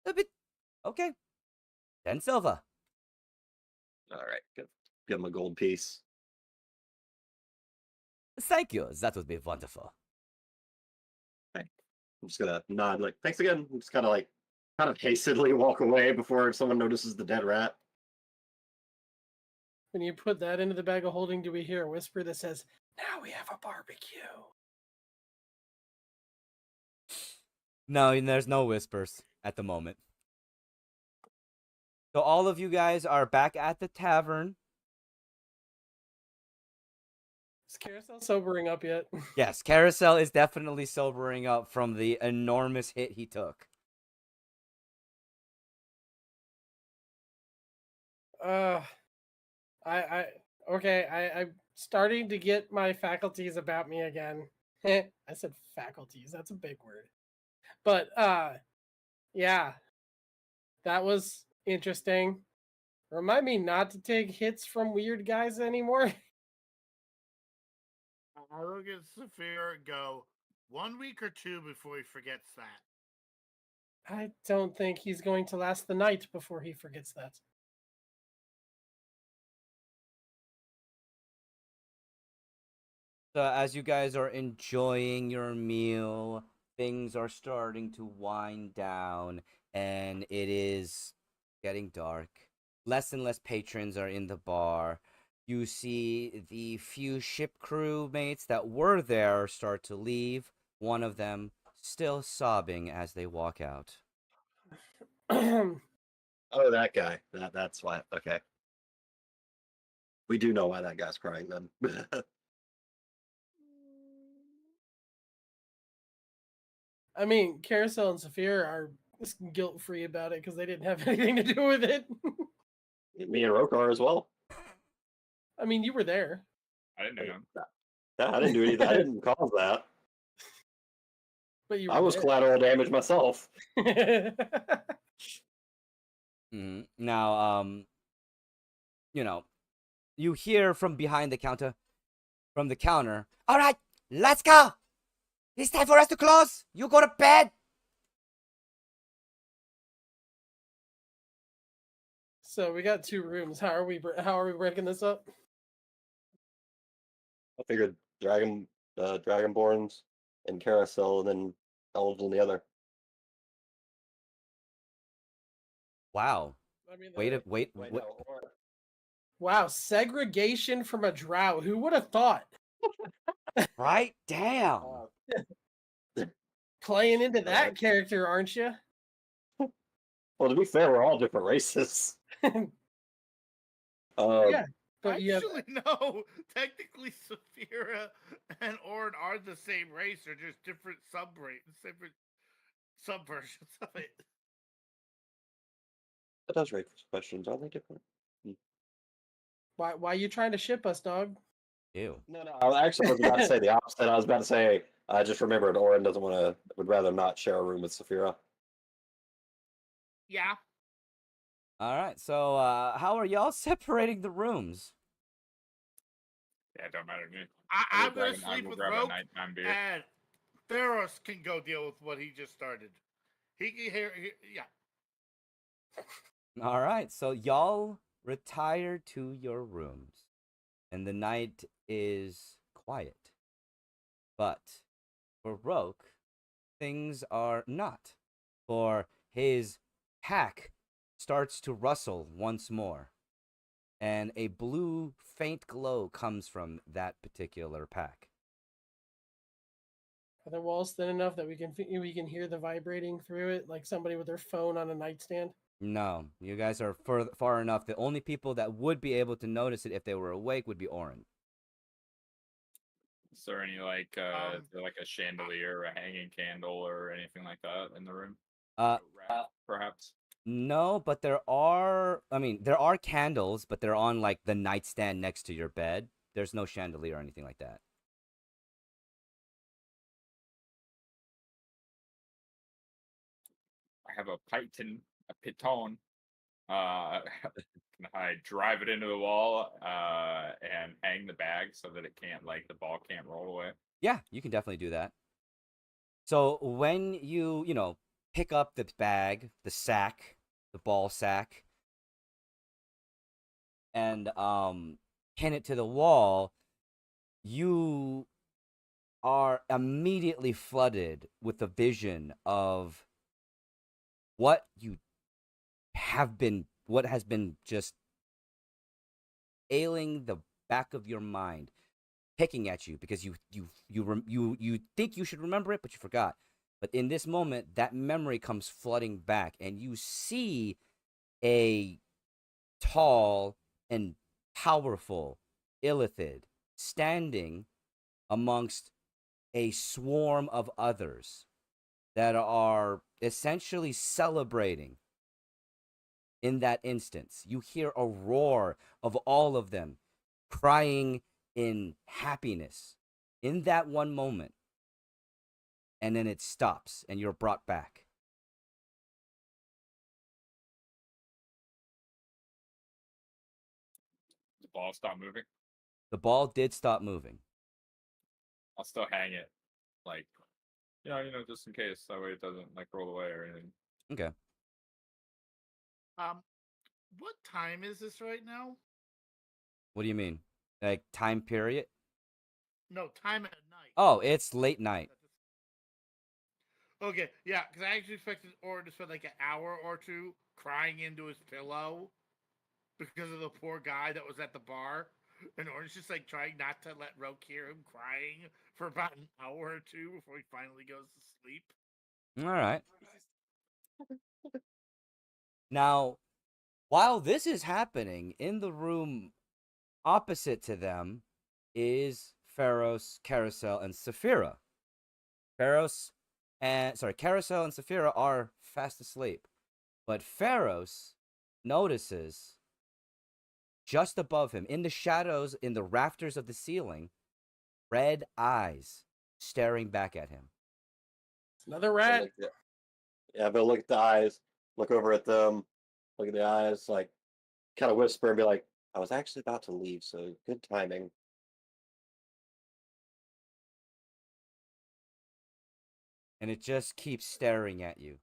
A bit. Okay. 10 silver. All right, good. Give him a gold piece. Thank you. That would be wonderful. I'm just gonna nod, like, thanks again. I'm just kind of hastily walk away before someone notices the dead rat. When you put that into the bag of holding, do we hear a whisper that says, "Now we have a barbecue"? No, there's no whispers at the moment. So all of you guys are back at the tavern. Is Carousel sobering up yet? Yes, Carousel is definitely sobering up from the enormous hit he took. Uh, okay. I'm starting to get my faculties about me again. I said faculties. That's a big word. But yeah, that was interesting. Remind me not to take hits from weird guys anymore. I look at Saphir and go, 1 week or two before he forgets that. I don't think he's going to last the night before he forgets that. So as you guys are enjoying your meal, things are starting to wind down, and it is getting dark. Less and less patrons are in the bar. You see the few ship crew mates that were there start to leave. One of them still sobbing as they walk out. Oh, that guy. That's why. Okay. We do know why that guy's crying then. I mean, Carousel and Saphir are guilt free about it because they didn't have anything to do with it. Me and Rokar as well. I mean, you were there. I didn't know. Yeah, I didn't do anything. I didn't cause that. But you I were was there. collateral damage myself. Now, you know, you hear from behind the counter, all right, let's go. It's time for us to close. You go to bed. So we got 2 rooms. How are we breaking this up? I figured Dragonborns and Carousel, and then elves on the other. Wow. I mean, Wait. Wait, no. wow, segregation from a drow. Who would have thought? Right? Damn. Playing into that character, aren't you? Well, to be fair, we're all different races. Yeah, but you have Actually, no. Technically, Saphira and Orin are the same race. They're just different different subversions of it. That does raise questions. Are they different? why you trying to ship us, dog? Ew. No, no. I actually was about to say the opposite. I was about to say I just remembered Orin doesn't want to. Would rather not share a room with Saphira. Yeah. All right. So, how are y'all separating the rooms? Yeah, it don't matter to me. I'm going to sleep will with grab Roke, a nighttime beer. and Theros can go deal with what he just started. He can hear, yeah. All right. So y'all retire to your rooms, and the night is quiet. But for Roke, things are not. For his pack starts to rustle once more, and a blue faint glow comes from that particular pack. Are the walls thin enough that we can hear the vibrating through it, like somebody with their phone on a nightstand? No, you guys are far enough. The only people that would be able to notice it if they were awake would be Orin. Is there any is there like a chandelier, a hanging candle, or anything like that in the room? Uh, Perhaps. No, but there are. I mean, there are candles, but they're on like the nightstand next to your bed. There's no chandelier or anything like that. I have a piton. Can I drive it into the wall and hang the bag so that it can't, like, the ball can't roll away? Yeah, you can definitely do that. So when you pick up the bag, the sack, the ball sack, and pin it to the wall, you are immediately flooded with the vision of what has been just ailing the back of your mind, picking at you because you think you should remember it, but you forgot. But in this moment, that memory comes flooding back, and you see a tall and powerful Illithid standing amongst a swarm of others that are essentially celebrating in that instance. You hear a roar of all of them crying in happiness in that one moment. And then it stops and you're brought back. The ball stop moving. The ball did stop moving. I'll still hang it, like, just in case. That way it doesn't like roll away or anything. Okay. What time is this right now? What do you mean? Like time period? No, time at night. Oh, it's late night. Okay, yeah, because I actually expected Orin to spend like an hour or two crying into his pillow because of the poor guy that was at the bar. And Orin's just like trying not to let Roke hear him crying for about an hour or two before he finally goes to sleep. All right. Now, while this is happening, in the room opposite to them is Pharos, Carousel, and Saphira. Carousel and Saphira are fast asleep. But Pharos notices just above him, in the shadows, in the rafters of the ceiling, red eyes staring back at him. Another rat. Yeah, but look at the eyes, look over at them, look at the eyes, like kind of whisper and be like, I was actually about to leave, so good timing. And it just keeps staring at you.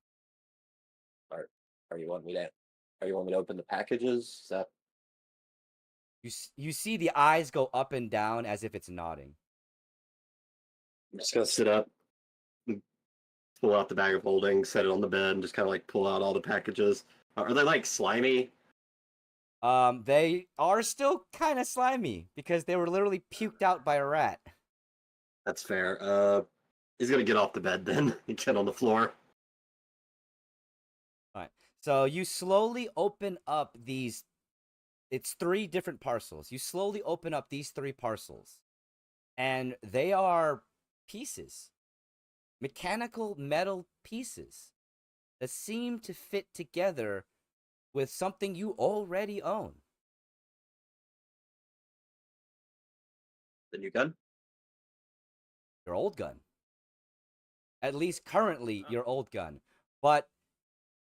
Are you want me to open the packages? Is that You see the eyes go up and down as if it's nodding. I'm just gonna sit up, pull out the bag of holding, set it on the bed, and just kind of like pull out all the packages. Are they like slimy? They are still kind of slimy because they were literally puked out by a rat. That's fair. He's gonna get off the bed then and get on the floor. All right. So you slowly open up these. It's 3 different parcels. You slowly open up these 3 parcels, and they are pieces, mechanical metal pieces that seem to fit together with something you already own. The new gun? Your old gun. At least currently, your old gun. But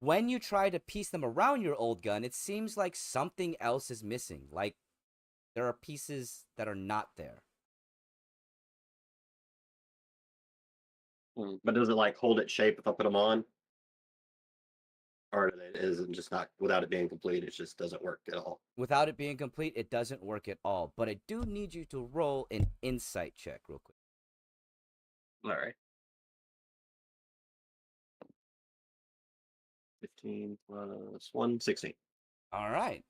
when you try to piece them around your old gun, it seems like something else is missing. Like there are pieces that are not there. But does it like hold its shape if I put them on? Or is it just not, without it being complete, it just doesn't work at all? Without it being complete, it doesn't work at all. But I do need you to roll an insight check real quick. All right. 15 plus 1, 16. All right.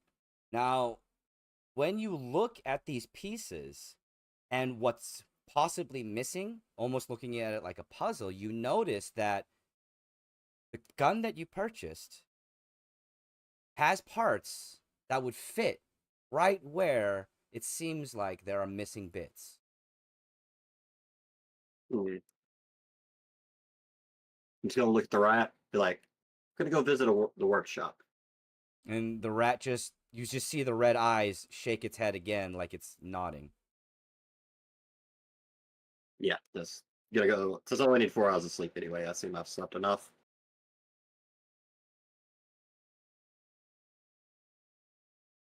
Now, when you look at these pieces and what's possibly missing, almost looking at it like a puzzle, you notice that the gun that you purchased has parts that would fit right where it seems like there are missing bits. I'm just gonna look at the rat, be like, I'm gonna go visit the workshop. And the rat you just see the red eyes shake its head again like it's nodding. Yeah, just gonna go. Since I only need 4 hours of sleep anyway, I assume I've slept enough.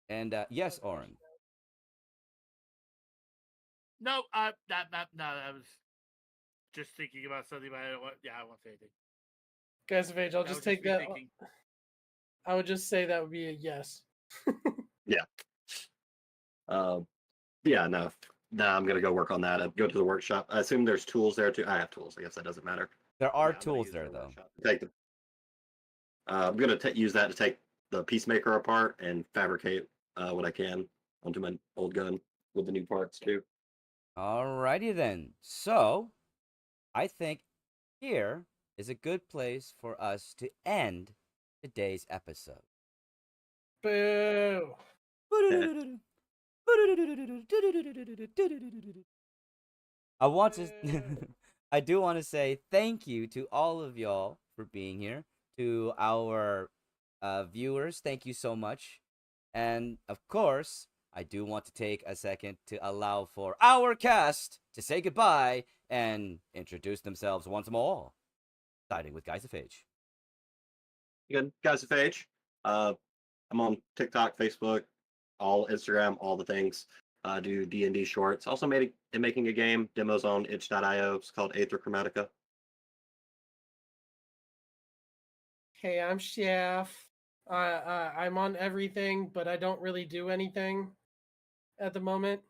And yes, Oren. No, no, I was just thinking about something, but I won't say anything. Guys of age, I'll That just would take be that. thinking. I would just say that would be a yes. Yeah, no. I'm gonna go work on that. Go to the workshop. I assume there's tools there too. I have tools. I guess that doesn't matter. There are Yeah, I'm gonna tools use there, their though. workshop to take the. I'm gonna use that to take the peacemaker apart and fabricate what I can onto my old gun with the new parts too. Alrighty then. So, I think here is a good place for us to end today's episode. Boo. I want to Boo. I do want to say thank you to all of y'all for being here. To our viewers, thank you so much. And of course, I do want to take a second to allow for our cast to say goodbye and introduce themselves once more. Starting with Guys of Age. Again, guys of age. I'm on TikTok, Facebook, all Instagram, all the things. Do D&D shorts. Also making a game, demos on itch.io. It's called Aether Chromatica. Hey, I'm Chef. I'm on everything, but I don't really do anything at the moment.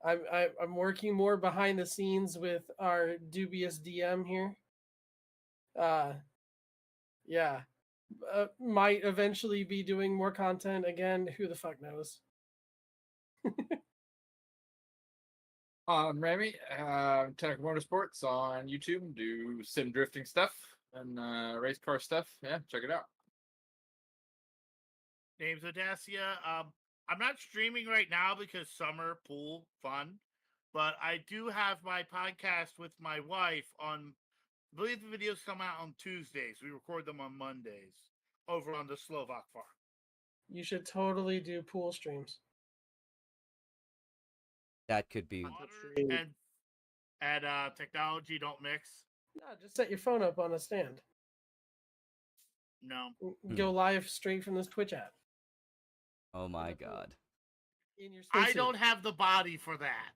I'm working more behind the scenes with our dubious DM here. Yeah, might eventually be doing more content again. Who the fuck knows? I'm Rami, Technical Motorsports on YouTube. Do sim drifting stuff and race car stuff. Yeah, check it out. Name's Odacia. I'm not streaming right now because summer pool fun, but I do have my podcast with my wife on. I believe the videos come out on Tuesdays. We record them on Mondays over on the Slovak farm. You should totally do pool streams. That could be Water and technology don't mix. No, just set your phone up on a stand. No. Go live straight from this Twitch app. Oh my god. In your I spacesuit. don't have the body for that.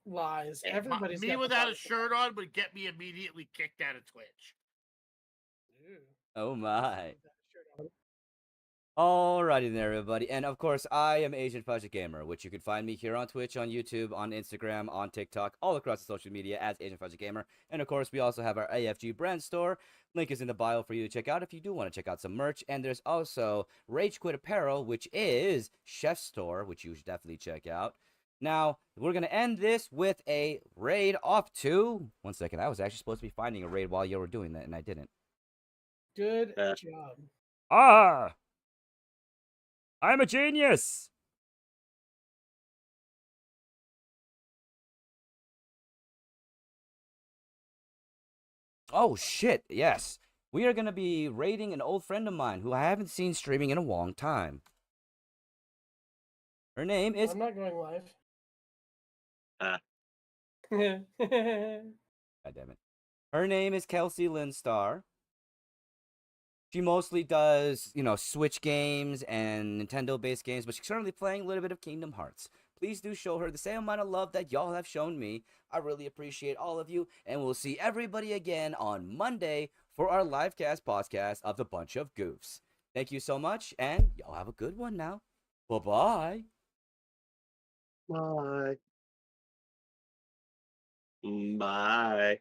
Lies. Everybody's Me got the without body a for shirt that. on would get me immediately kicked out of Twitch. Ew. Oh my. Without a shirt on. Alrighty then, everybody. And of course, I am Asian Fudge Gamer, which you can find me here on Twitch, on YouTube, on Instagram, on TikTok, all across the social media as Asian Fudge Gamer. And of course, we also have our AFG brand store. Link is in the bio for you to check out if you do want to check out some merch. And there's also Rage Quit Apparel, which is Chef's Store, which you should definitely check out. Now, we're going to end this with a raid off to... One second, I was actually supposed to be finding a raid while you were doing that, and I didn't. Good Yeah. job. Ah! I'm a genius! Oh shit, yes. We are going to be raiding an old friend of mine who I haven't seen streaming in a long time. Her name is... I'm not going live. Ah. God damn it. Her name is Kelsey Linstar. She mostly does, Switch games and Nintendo-based games, but she's currently playing a little bit of Kingdom Hearts. Please do show her the same amount of love that y'all have shown me. I really appreciate all of you, and we'll see everybody again on Monday for our livecast podcast of The Bunch of Goofs. Thank you so much, and y'all have a good one now. Bye-bye. Bye. Bye.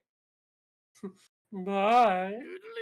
Bye. Doodle